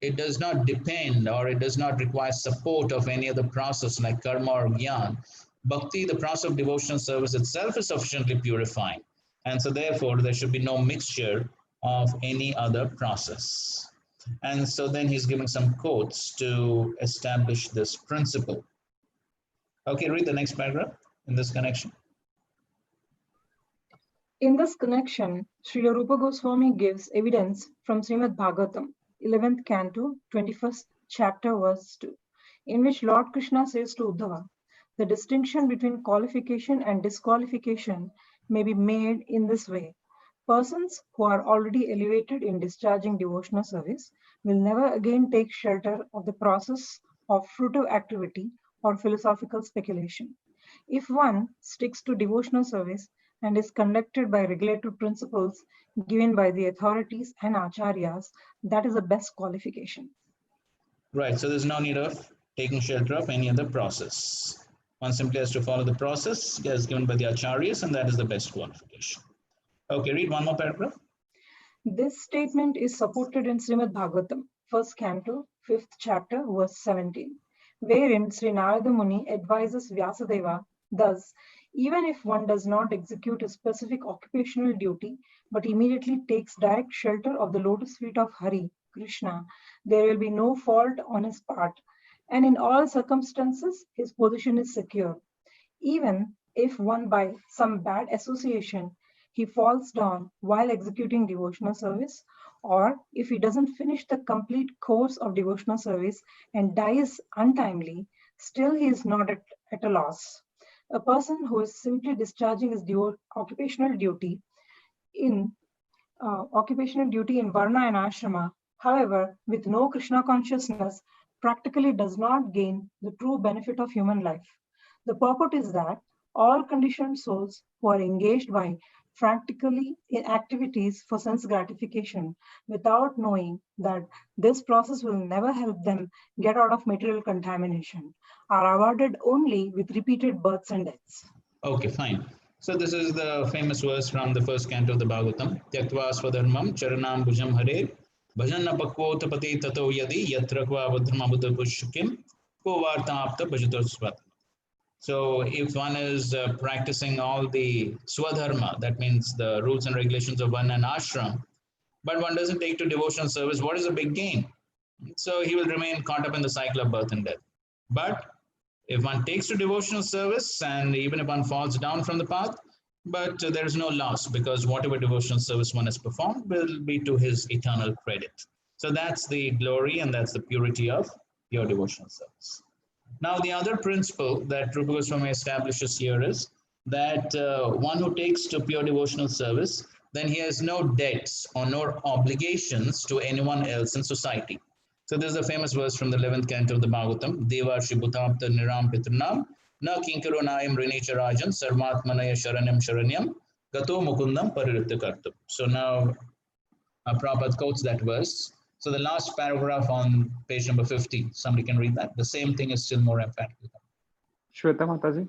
it does not depend or it does not require support of any other process like karma or jnana. Bhakti, the process of devotional service itself, is sufficiently purifying. And so therefore, there should be no mixture of any other process. And so then he's giving some quotes to establish this principle. Okay, read the next paragraph in this connection. In this connection, Srila Rupa Goswami gives evidence from Srimad Bhagavatam, 11th canto, 21st chapter, verse 2, in which Lord Krishna says to Uddhava, the distinction between qualification and disqualification may be made in this way. Persons who are already elevated in discharging devotional service will never again take shelter of the process of fruitive activity or philosophical speculation. If one sticks to devotional service and is conducted by regulative principles given by the authorities and acharyas, that is the best qualification. Right, so there's no need of taking shelter of any other process. One simply has to follow the process as given by the acharyas, and that is the best qualification. Okay, read one more paragraph. This statement is supported in Srimad Bhagavatam, 1st canto, 5th chapter, verse 17, wherein Sri Narada Muni advises Vyasadeva, thus, even if one does not execute a specific occupational duty, but immediately takes direct shelter of the lotus feet of Hari, Krishna, there will be no fault on his part, and in all circumstances, his position is secure. Even if one by some bad association, he falls down while executing devotional service, or if he doesn't finish the complete course of devotional service and dies untimely, still he is not at a loss. A person who is simply discharging his occupational duty in Varna and Ashrama, however, with no Krishna consciousness, practically does not gain the true benefit of human life. The purport is that all conditioned souls who are engaged by devotional service will never again take shelter of the lotus feet of Hari, Krishna, their will be no fault on his part, and in all circumstances his position is secure. Even if one by some bad association, he falls down while executing devotional service, or if he doesn't finish the complete course of devotional service and dies untimely, still he is not at a loss. A person who is simply discharging his occupational duty in frantically in activities for sense gratification without knowing that this process will never help them get out of material contamination, are awarded only with repeated births and deaths. Okay, fine. So this is the famous verse from the first canto of the Bhagavatam. Tyaktva swadharmam charanam bhujam hare bhajan apakvotapati tato yadi yatra kva vadhrma buddha pushkim ko vartapta bhajato. So if one is practicing all the swadharma, that means the rules and regulations of one and ashram, but one doesn't take to devotional service, what is the big gain? So he will remain caught up in the cycle of birth and death. But if one takes to devotional service, and even if one falls down from the path, but there is no loss, because whatever devotional service one has performed will be to his eternal credit. So that's the glory and that's the purity of your devotional service. Now, the other principle that Rupa Goswami establishes here is that one who takes to pure devotional service, then he has no debts or no obligations to anyone else in society. So this is a famous verse from the 11th canto of the Bhagavatam. Deva Shibhutamta Niram Pitranam Na Kinkaro Nayam Rinicha Rajan Sarvatmanaya Sharanyam Gato Mukundam Paririta Kartam. So now Prabhupada quotes that verse. So the last paragraph on page number 50, somebody can read that. The same thing is still more emphatic. Shweta Mataji.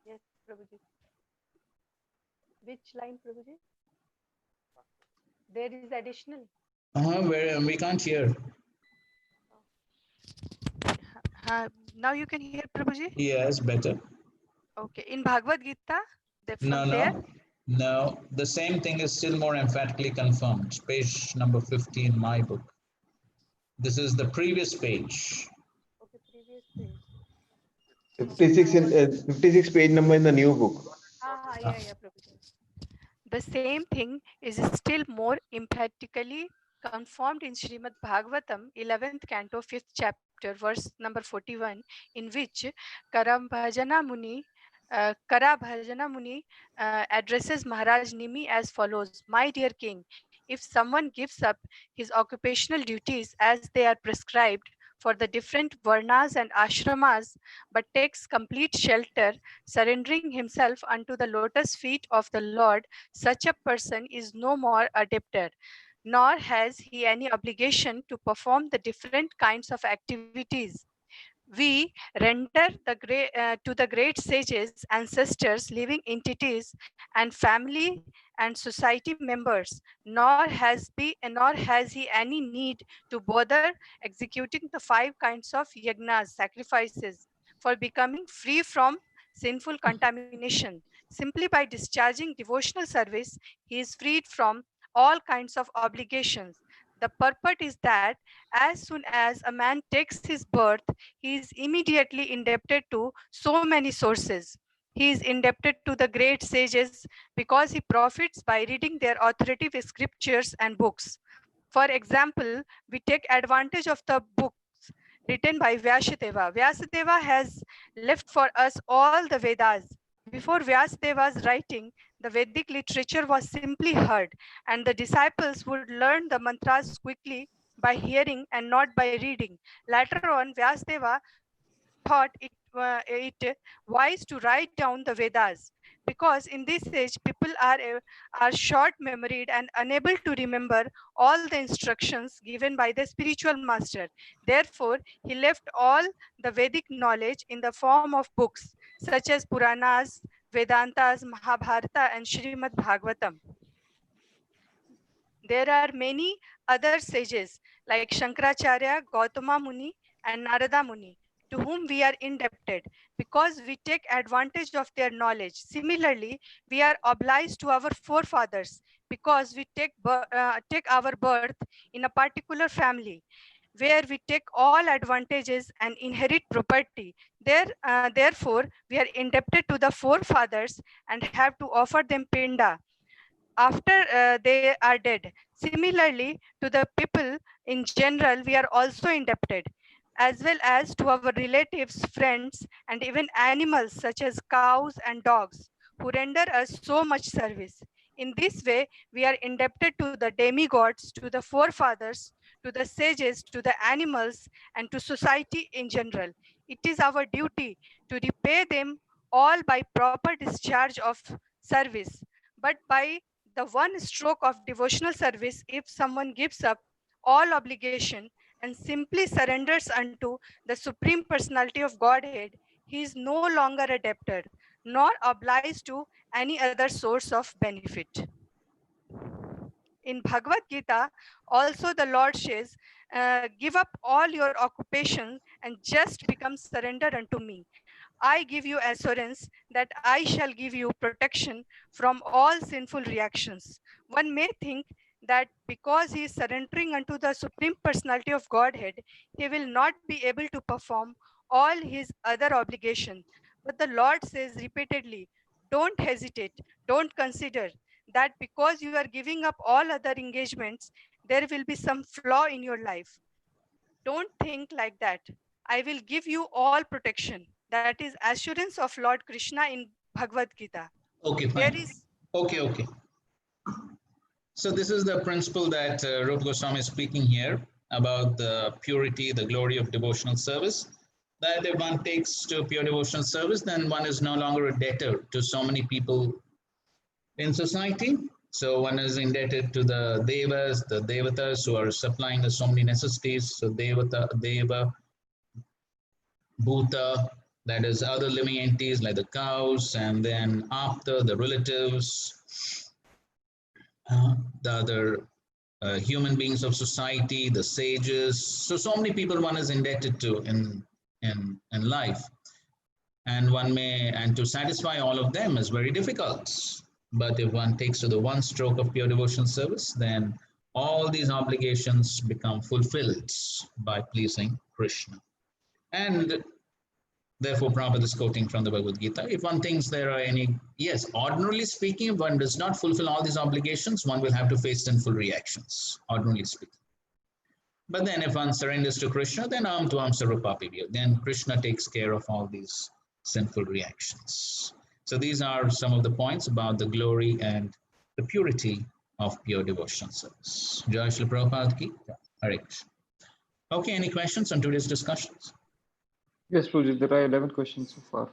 Yes, Prabhuji. Which line, Prabhuji? There is additional. Where we can't hear. Now you can hear, Prabhuji? Yes, better. Okay. In Bhagavad Gita, No, the same thing is still more emphatically confirmed. Page number 50 in my book. This is the previous page. Okay, previous page. 56 page number in the new book. Yeah, Prabhuji. The same thing is still more emphatically confirmed in Srimad Bhagavatam, 11th canto, 5th chapter, verse number 41, in which Karabhajana Muni addresses Maharaj Nimi as follows: My dear king, if someone gives up his occupational duties as they are prescribed for the different varnas and ashramas, but takes complete shelter, surrendering himself unto the lotus feet of the Lord, such a person is no more a debtor, nor has he any obligation to perform the different kinds of activities we render to the great sages, ancestors, living entities, and family and society members, nor has he any need to bother executing the 5 kinds of yagnas, sacrifices, for becoming free from sinful contamination. Simply by discharging devotional service, he is freed from all kinds of obligations. The purport is that as soon as a man takes his birth, he is immediately indebted to so many sources. He is indebted to the great sages because he profits by reading their authoritative scriptures and books. For example, we take advantage of the books written by Vyasadeva. Vyasadeva has left for us all the Vedas. Before Vyasadeva's writing, the Vedic literature was simply heard, and the disciples would learn the mantras quickly by hearing and not by reading. Later on, Vyasadeva thought it wise to write down the Vedas, because in this age people are short-memoried and unable to remember all the instructions given by the spiritual master. Therefore, he left all the Vedic knowledge in the form of books such as Puranas, Vedantas, Mahabharata, and Srimad Bhagavatam. There are many other sages like Shankaracharya, Gautama Muni, and Narada Muni, to whom we are indebted because we take advantage of their knowledge. Similarly, we are obliged to our forefathers because we take our birth in a particular family where we take all advantages and inherit property. Therefore, we are indebted to the forefathers and have to offer them pinda after they are dead. Similarly, to the people in general, we are also indebted, as well as to our relatives, friends, and even animals such as cows and dogs, who render us so much service. In this way, we are indebted to the demigods, to the forefathers, to the sages, to the animals, and to society in general. It is our duty to repay them all by proper discharge of service. But by the one stroke of devotional service, if someone gives up all obligation and simply surrenders unto the Supreme Personality of Godhead, he is no longer a debtor, nor obliged to any other source of benefit. In Bhagavad Gita, also the Lord says, give up all your occupation and just become surrender unto me. I give you assurance that I shall give you protection from all sinful reactions. One may think that because he is surrendering unto the Supreme Personality of Godhead, he will not be able to perform all his other obligations. But the Lord says repeatedly, don't hesitate, don't consider that because you are giving up all other engagements, there will be some flaw in your life. Don't think like that. I will give you all protection. That is assurance of Lord Krishna in Bhagavad Gita. Okay, There fine. is Okay. So this is the principle that Rupa Goswami is speaking here about the purity, the glory of devotional service. That if one takes to pure devotional service, then one is no longer a debtor to so many people in society. So one is indebted to the devas, the devatas who are supplying us so many necessities. So deva, bhuta, that is other living entities like the cows, and then apta, the relatives, the other human beings of society, the sages. So many people one is indebted to in life, and to satisfy all of them is very difficult. But if one takes to the one stroke of pure devotional service, then all these obligations become fulfilled by pleasing Krishna. And therefore, Prabhupada is quoting from the Bhagavad Gita. If one thinks there are any, yes, ordinarily speaking, if one does not fulfill all these obligations, one will have to face sinful reactions, ordinarily speaking. But then if one surrenders to Krishna, then am tuam sarupapibhyo, then Krishna takes care of all these sinful reactions. So these are some of the points about the glory and the purity of pure devotional service. Jai Shri Prabhupada ki, Hare Krishna. Okay, any questions on today's discussions? Yes, Prabhuji, there are 11 questions so far.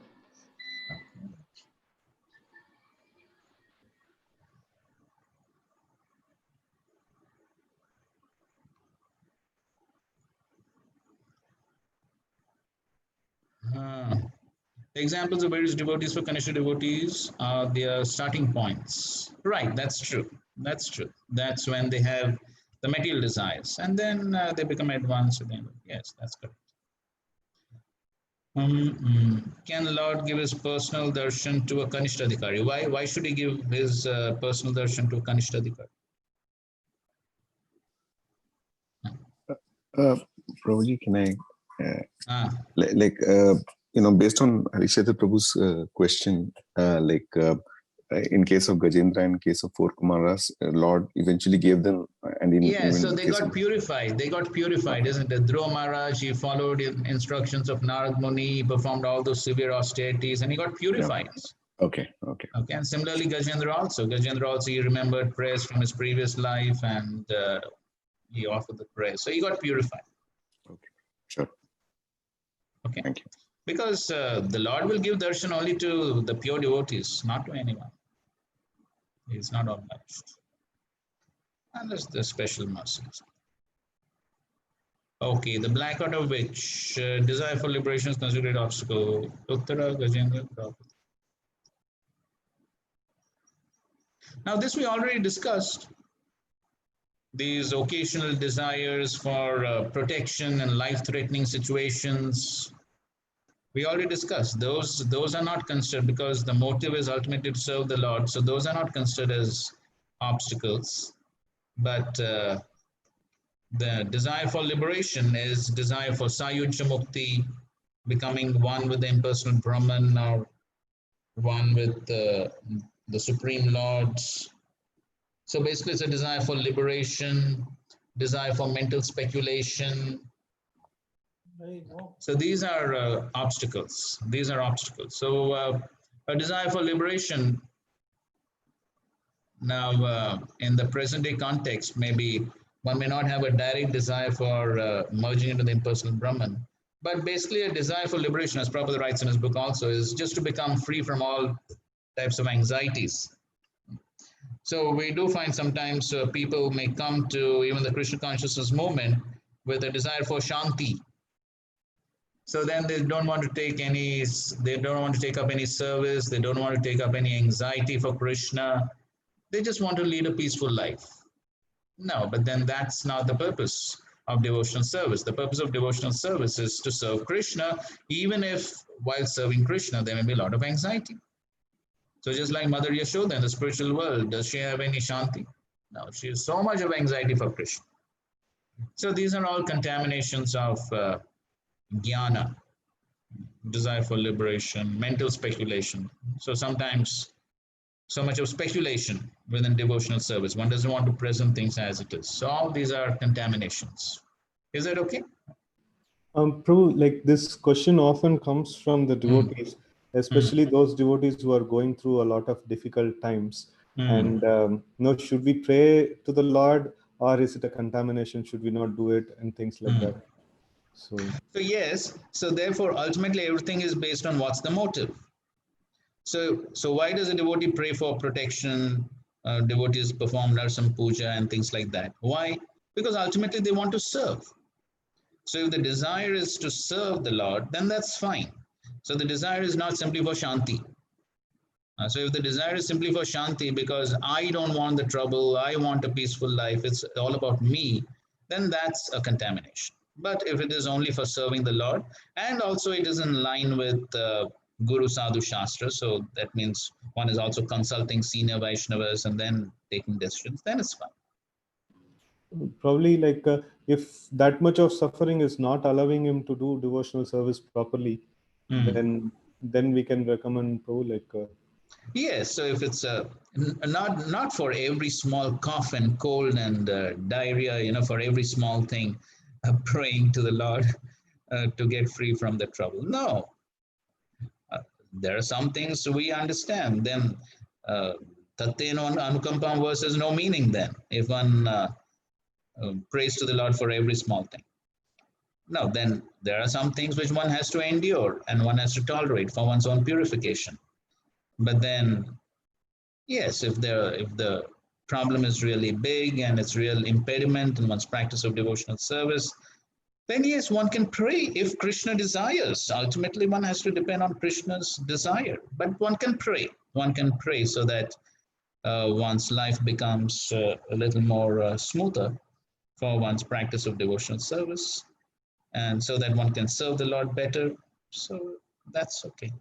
Examples of various devotees for Kanishta devotees are their starting points. Right, that's true. That's true. That's when they have the material desires, and then they become advanced. Yes, that's correct. Can the Lord give his personal darshan to a Kanishta Adhikari? Why should he give his personal darshan to a Kanishta Adhikari? Prabhuji, can I, based on Harishatra Prabhu's question, in case of Gajendra and case of 4 Kumaras, Lord eventually gave them, So they got purified. They got purified, isn't it? Dhruva Maharaj, he followed instructions of Narad Muni, he performed all those severe austerities, and he got purified. Yeah. Okay. And similarly, Gajendra also, he remembered prayers from his previous life, and he offered the prayers. So he got purified. Okay, sure. Okay. Thank you. Because the Lord will give darshan only to the pure devotees, not to anyone. He is not obliged. Unless the special mercies. Okay, the blackout of which desire for liberation is considered an obstacle. Uttara, Gajendra, Prabhupada. Now this we already discussed. These occasional desires for protection in life-threatening situations. We already discussed. Those are not considered because the motive is ultimately to serve the Lord. So those are not considered as obstacles. But the desire for liberation is desire for Sayujya Mukti, becoming one with the impersonal Brahman or one with the Supreme Lord. So basically it's a desire for liberation, desire for mental speculation. So these are obstacles. These are obstacles. So a desire for liberation, now in the present day context, maybe one may not have a direct desire for merging into the impersonal Brahman, But basically a desire for liberation, as Prabhupada writes in his book also, is just to become free from all types of anxieties. So we do find sometimes people may come to even the Krishna consciousness movement with a desire for shanti. So then they don't want to take up any service, they don't want to take up any anxiety for Krishna. They just want to lead a peaceful life. No, but then that's not the purpose of devotional service. The purpose of devotional service is to serve Krishna, even if while serving Krishna, there may be a lot of anxiety. So just like Mother Yashoda in the spiritual world, does she have any shanti? No, she has so much of anxiety for Krishna. So these are all contaminations of jnana, desire for liberation, mental speculation. So sometimes so much of speculation within devotional service. One doesn't want to present things as it is. So all these are contaminations. Is that okay? Prabhu, like this question often comes from the devotees, especially those devotees who are going through a lot of difficult times. And should we pray to the Lord, or is it a contamination? Should we not do it, and things like that? So yes. So therefore, ultimately, everything is based on what's the motive. So why does a devotee pray for protection? Devotees perform Narsam Puja and things like that. Why? Because ultimately they want to serve. So if the desire is to serve the Lord, then that's fine. So the desire is not simply for shanti. So if the desire is simply for shanti because I don't want the trouble, I want a peaceful life, it's all about me, then that's a contamination. But if it is only for serving the Lord, and also it is in line with Guru Sadhu Shastra, so that means one is also consulting senior Vaishnavas and then taking decisions, then it's fine. Probably like if that much of suffering is not allowing him to do devotional service properly, then we can recommend Yes, so if it's not for every small cough and cold and diarrhea, for every small thing, praying to the Lord to get free from the trouble. No, there are some things we understand. Then Tatteno Anukampam verse has no meaning then, if one prays to the Lord for every small thing. No, then there are some things which one has to endure and one has to tolerate for one's own purification. But then, yes, if the problem is really big and it's real impediment in one's practice of devotional service, then yes, one can pray if Krishna desires. Ultimately, one has to depend on Krishna's desire. But one can pray. One can pray so that one's life becomes a little more smoother for one's practice of devotional service, and so that one can serve the Lord better. So that's okay.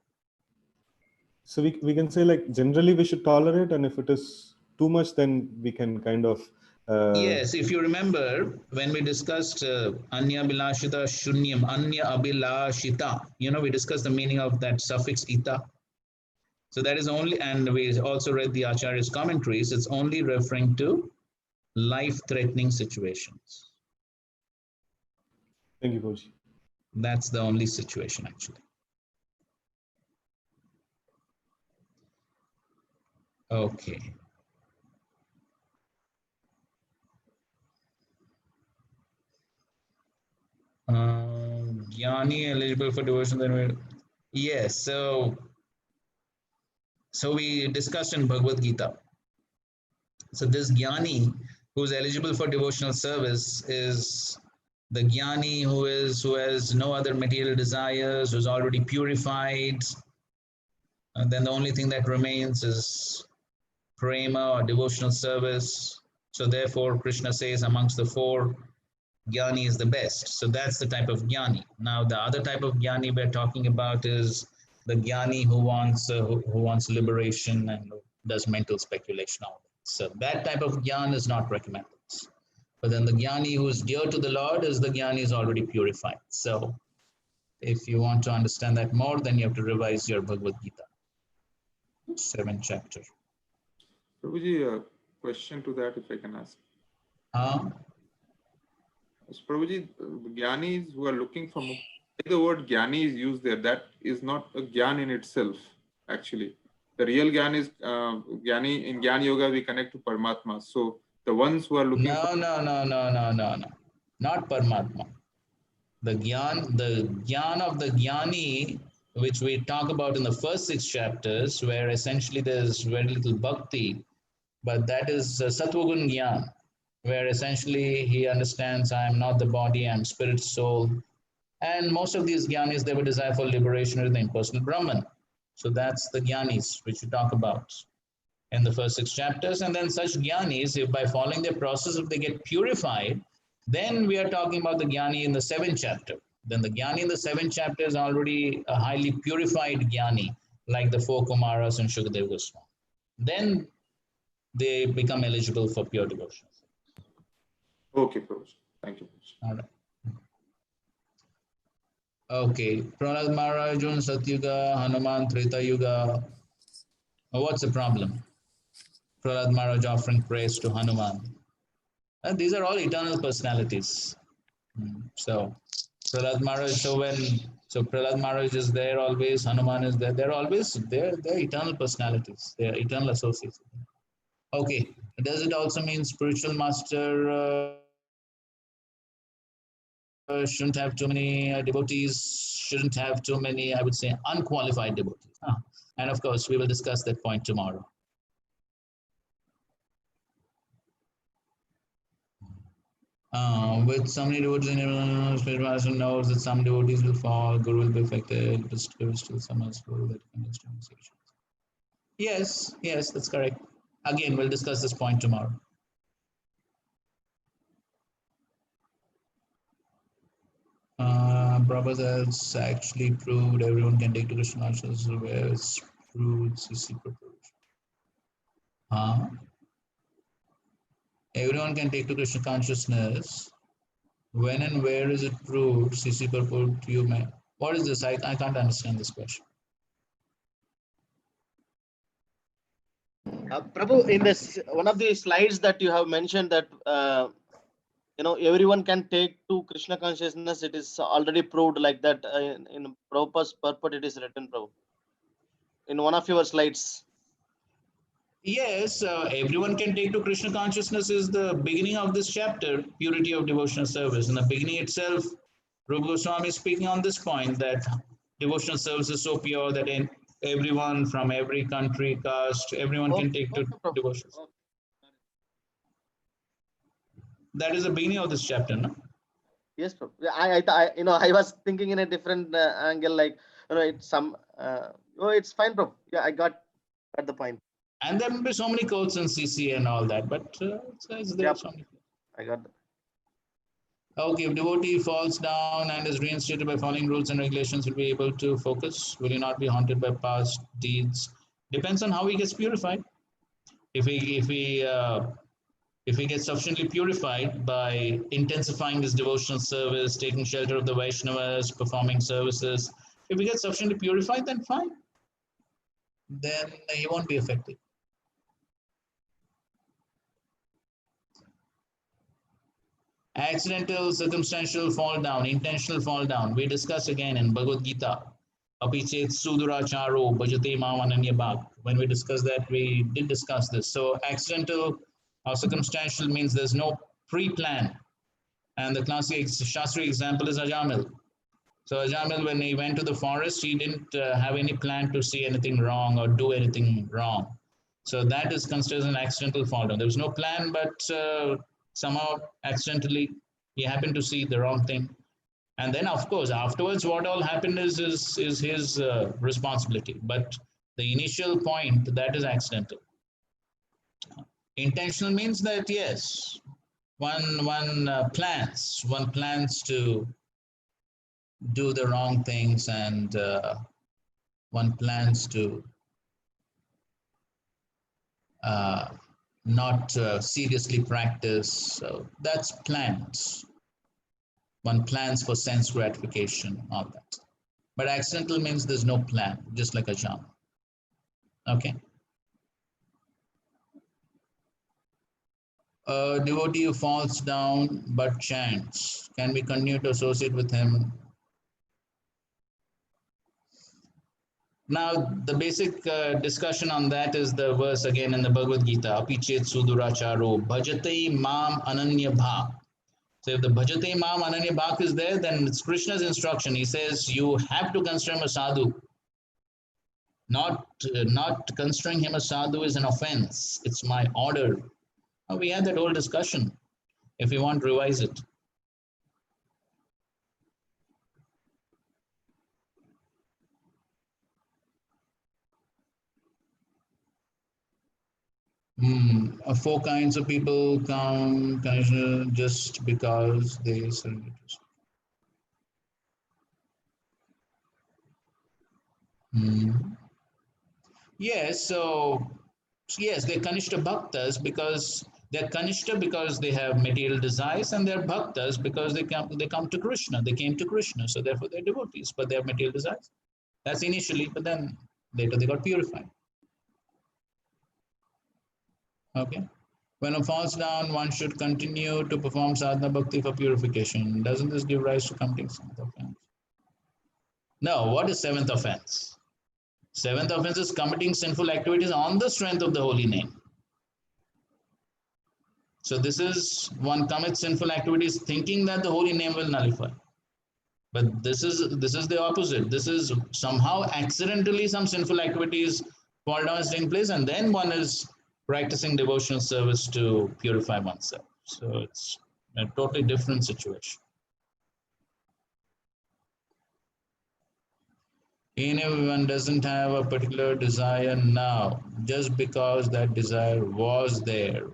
So we can say like generally we should tolerate, and if it is too much, then we can kind of yes, if you remember when we discussed Anya Bilashita Shunyam, Anya Abilashita, we discussed the meaning of that suffix ita. So that is only, and we also read the Acharya's commentaries, it's only referring to life-threatening situations. Thank you, Prabhuji. That's the only situation actually. Okay. Jnani eligible for devotion, then yes, so we discussed in Bhagavad Gita. So this Jnani who's eligible for devotional service is the Jnani who has no other material desires, who's already purified. And then the only thing that remains is prema or devotional service. So therefore, Krishna says amongst the four, Jnani is the best. So that's the type of Jnani. Now, the other type of Jnani we're talking about is the Jnani who wants liberation and does mental speculation. So that type of Jnana is not recommended. But then the Jnani who is dear to the Lord is the Jnani is already purified. So if you want to understand that more, then you have to revise your Bhagavad Gita, 7th chapter. Prabhuji, a question to that, if I can ask. So Prabhuji, Jnanis who are looking for mukti, the word Jnani is used there. That is not a Jnana in itself, actually. The real Jnana is Jnani. In Jnana Yoga, we connect to Paramatma. So the ones who are looking No, not Paramatma. The gyan of the jnani, which we talk about in the first 6 chapters, where essentially there's very little bhakti, but that is Sattvagun Gyan, where essentially he understands I am not the body, I am spirit, soul. And most of these Gyanis, they have a desire for liberation with the impersonal Brahman. So that's the Gyanis which we talk about in the first 6 chapters. And then such Gyanis, if by following their process, if they get purified, then we are talking about the Gyani in the 7th chapter. Then the Gyani in the 7th chapter is already a highly purified Gyani, like the 4 Kumaras and Shukadeva Goswami. Then they become eligible for pure devotion. Okay, Prabhuji. Thank you. All right. Okay, Prahlad Maharaj, Satyuga, Hanuman, Treta Yuga. What's the problem? Prahlad Maharaj offering praise to Hanuman. These are all eternal personalities. So Prahlad Maharaj, so Prahlad Maharaj is there always, Hanuman is there, they're always they're eternal personalities, they're eternal associates. Okay, does it also mean spiritual master shouldn't have too many devotees, shouldn't have too many, I would say, unqualified devotees? And of course, we will discuss that point tomorrow. With so many devotees in spiritual master knows that some devotees will fall, Guru will be affected, but still some else Guru that can distinguish. Yes, that's correct. Again, we'll discuss this point tomorrow. Prabhupada has actually proved everyone can take to Krishna consciousness where it's proved CC proportion. Everyone can take to Krishna consciousness. When and where is it proved? CC purport to you, man. What is this? I can't understand this question. Prabhu, in this one of the slides that you have mentioned that everyone can take to Krishna consciousness. It is already proved like that in Prabhupada's purport. It is written, Prabhu, in one of your slides. Yes, everyone can take to Krishna consciousness is the beginning of this chapter, purity of devotional service. In the beginning itself, Rupa Goswami is speaking on this point that devotional service is so pure that everyone from every country, caste, everyone can take to devotion. That is the beginning of this chapter, no? Yes, Prabhu. I was thinking in a different angle, like it's some. It's fine, Prabhu. Yeah, I got the point. And there will be so many codes in CC and all that, but it's there. So many. I got that. Okay, if devotee falls down and is reinstated by following rules and regulations, will be able to focus? Will he not be haunted by past deeds? Depends on how he gets purified. If he gets sufficiently purified by intensifying his devotional service, taking shelter of the Vaishnavas, performing services, if he gets sufficiently purified, then fine. Then he won't be affected. Accidental, circumstantial fall down, intentional fall down. We discuss again in Bhagavad Gita. Apichet suduracharo bhajate mam ananya bhak. When we discuss that, we did discuss this. So accidental or circumstantial means there's no pre-plan. And the classic Shastri example is Ajamil. So Ajamil, when he went to the forest, he didn't have any plan to see anything wrong or do anything wrong. So that is considered an accidental fall down. There was no plan, but somehow accidentally he happened to see the wrong thing. And then, of course, afterwards, what all happened is his responsibility. But the initial point, that is accidental. Intentional means that, yes, one plans to do the wrong things, and one plans to not seriously practice. So that's plans. One plans for sense gratification, all that. But accidental means there's no plan, just like a jam. Okay. A devotee who falls down but chants, can we continue to associate with him? Now, the basic discussion on that is the verse again in the Bhagavad Gita, Apichet suduracharo bhajate mam ananya bha. So if the Bhajate Mam Ananya Bhak is there, then it's Krishna's instruction. He says you have to consider him a sadhu. Not considering him a sadhu is an offense. It's my order. We had that whole discussion. If you want, revise it. Four kinds of people come just because they surrender. Yes, so yes, they're Kanishta Bhaktas because they're Kanishta because they have material desires, and they're Bhaktas because they come to Krishna. They came to Krishna, so therefore they're devotees, but they have material desires. That's initially, but then later they got purified. Okay. When one falls down, one should continue to perform sadhana bhakti for purification. Doesn't this give rise to committing seventh offense? No, what is seventh offense? Seventh offense is committing sinful activities on the strength of the holy name. So this is one commits sinful activities thinking that the holy name will nullify. But this is the opposite. This is somehow accidentally some sinful activities fall down is taking place, and then one is practicing devotional service to purify oneself. So it's a totally different situation. Even if one doesn't have a particular desire now, just because that desire was there.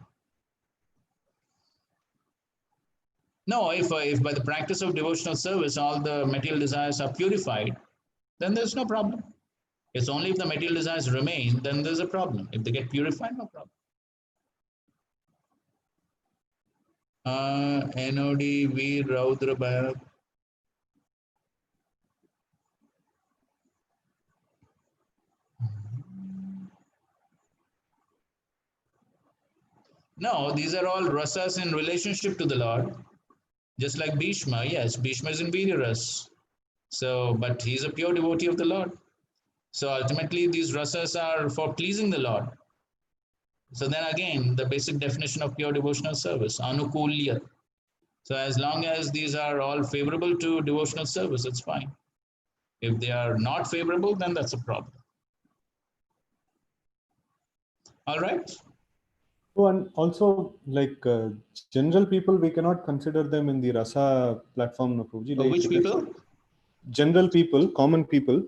No, if by the practice of devotional service all the material desires are purified, then there's no problem. It's only if the material desires remain, then there's a problem. If they get purified, no problem. NOD, V, Raudra, Bharat. No, these are all rasas in relationship to the Lord. Just like Bhishma, yes, Bhishma is in Virya ras. So, but he's a pure devotee of the Lord. So ultimately, these rasas are for pleasing the Lord. So then again, the basic definition of pure devotional service, anukulya. So as long as these are all favorable to devotional service, it's fine. If they are not favorable, then that's a problem. All right. Oh, and also, like general people, we cannot consider them in the rasa platform, no, Prabhuji. Like, which people? General people, common people.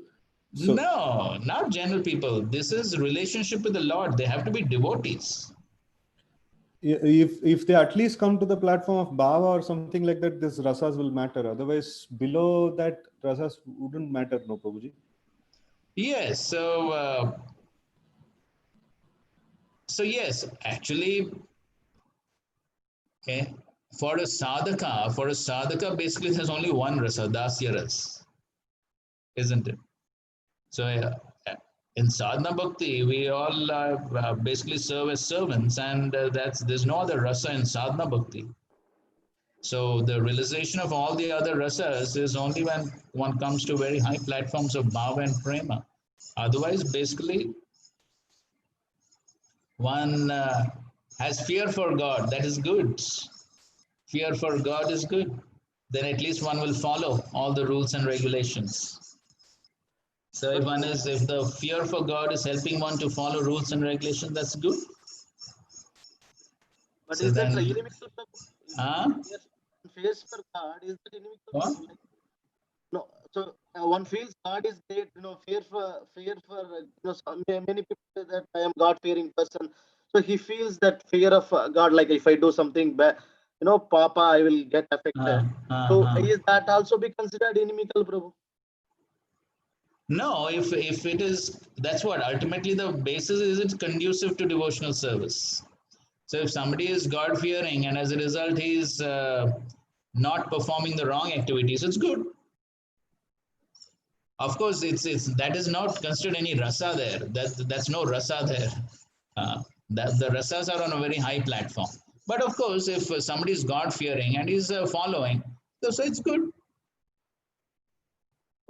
So, no, not general people. This is relationship with the Lord. They have to be devotees. If they at least come to the platform of bhava or something like that, this rasas will matter. Otherwise, below that, rasas wouldn't matter, no, Prabhuji. Yes. So, yes, actually, okay. For a sadhaka, basically there's only one rasa, dasya ras, isn't it? So in sadhana bhakti, we all basically serve as servants, and there's no other rasa in sadhana bhakti. So the realization of all the other rasas is only when one comes to very high platforms of bhava and prema. Otherwise, basically, one has fear for God. That is good. Fear for God is good. Then at least one will follow all the rules and regulations. So if the fear for God is helping one to follow rules and regulations, that's good. But so is then, that inimical? Fears for God, is that inimical? What? No, so one feels God is great, fear for many people say that I am God-fearing person. So he feels that fear of God, like if I do something bad, Papa, I will get affected. So is that also be considered inimical, Prabhu? No, if it is, that's what ultimately the basis is. It's conducive to devotional service. So if somebody is God-fearing and as a result he is not performing the wrong activities, it's good. Of course, that is not considered any rasa there. That's no rasa there. That the rasas are on a very high platform. But of course, if somebody is God-fearing and is following, so it's good.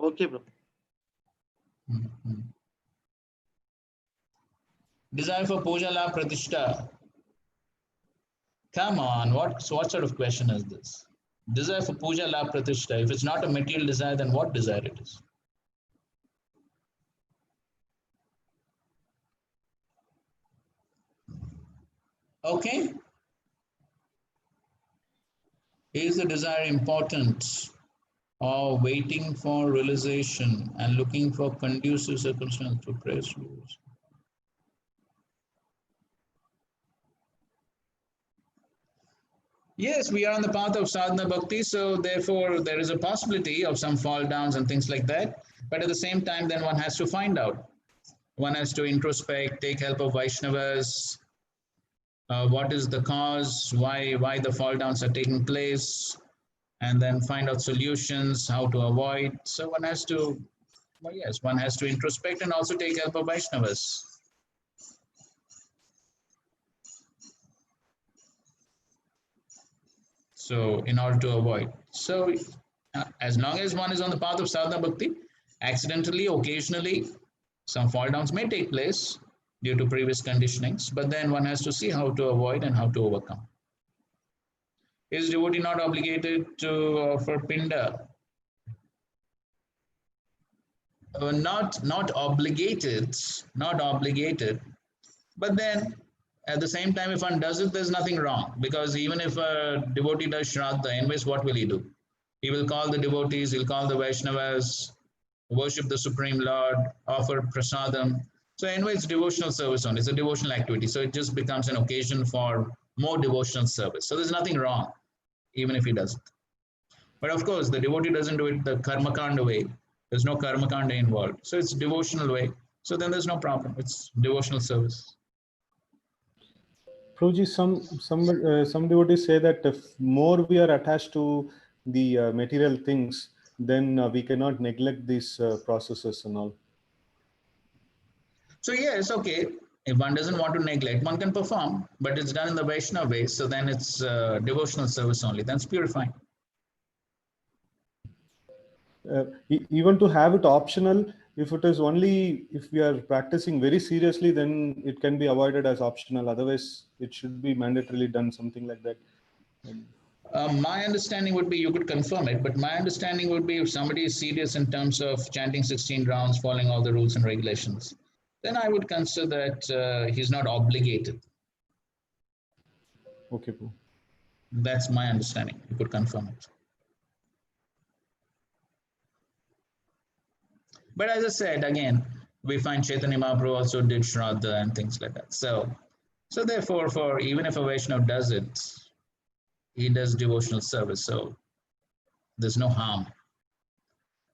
Okay, bro. Desire for puja la pratishta. Come on, what sort of question is this? Desire for puja, la, pratishtha. If it's not a material desire, then what desire it is? Okay. Is the desire important, or waiting for realization and looking for conducive circumstances to praise? Yes, we are on the path of sadhana bhakti, so therefore there is a possibility of some fall downs and things like that. But at the same time, then one has to find out. One has to introspect, take help of Vaishnavas. What is the cause? Why the fall downs are taking place? And then find out solutions, how to avoid. So one has to, well, yes, one has to introspect and also take help of Vaishnavas. So in order to avoid. So as long as one is on the path of sadhana bhakti, accidentally, occasionally, some fall downs may take place due to previous conditionings, but then one has to see how to avoid and how to overcome. Is devotee not obligated to offer pinda? Not obligated, but then at the same time, if one does it, there's nothing wrong, because even if a devotee does Shraddha, anyways, what will he do? He will call the devotees, he'll call the Vaishnavas, worship the Supreme Lord, offer prasadam. So anyway, it's devotional service only. It's a devotional activity. So it just becomes an occasion for more devotional service. So there's nothing wrong, even if he does it. But of course, the devotee doesn't do it the karmakanda way. There's no karmakanda involved. So it's devotional way. So then there's no problem. It's devotional service. Prabhuji, some devotees say that if more we are attached to the material things, then we cannot neglect these processes and all. So yes, okay. If one doesn't want to neglect, one can perform, but it's done in the Vaishnava way. So then it's devotional service only. That's purifying. Even to have it optional, if it is only if we are practicing very seriously, then it can be avoided as optional. Otherwise, it should be mandatorily done, something like that. My understanding would be, you could confirm it, but my understanding would be if somebody is serious in terms of chanting 16 rounds, following all the rules and regulations, then I would consider that he's not obligated. Okay. That's my understanding. You could confirm it. But as I said, again, we find Chaitanya Mahaprabhu also did Shraddha and things like that. So therefore, for even if a Vaishnava does it, he does devotional service. So there's no harm.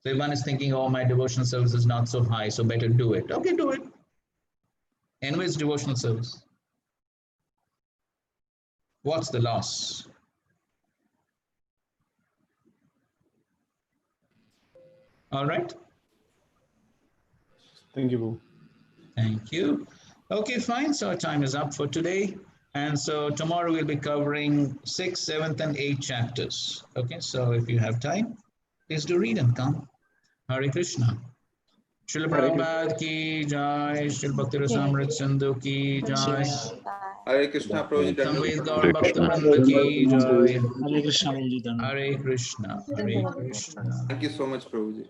So if one is thinking, oh, my devotional service is not so high, so better do it. Okay, do it. Anyway, it's devotional service. What's the loss? All right. Thank you. Thank you. Okay, fine. So our time is up for today. And so tomorrow we'll be covering 6th, 7th, and 8th chapters. Okay, so if you have time, please do read and come. Hare Krishna. Srila Prabhupada ki jai, Srila Bhakti Rasamrit Sindhu ki jai. Hare Krishna Prabhuji. Samved Gaur Bhakta Vrinda ki jai. Hare Krishna, Hare Krishna, Hare Krishna. Thank you so much, Prabhuji.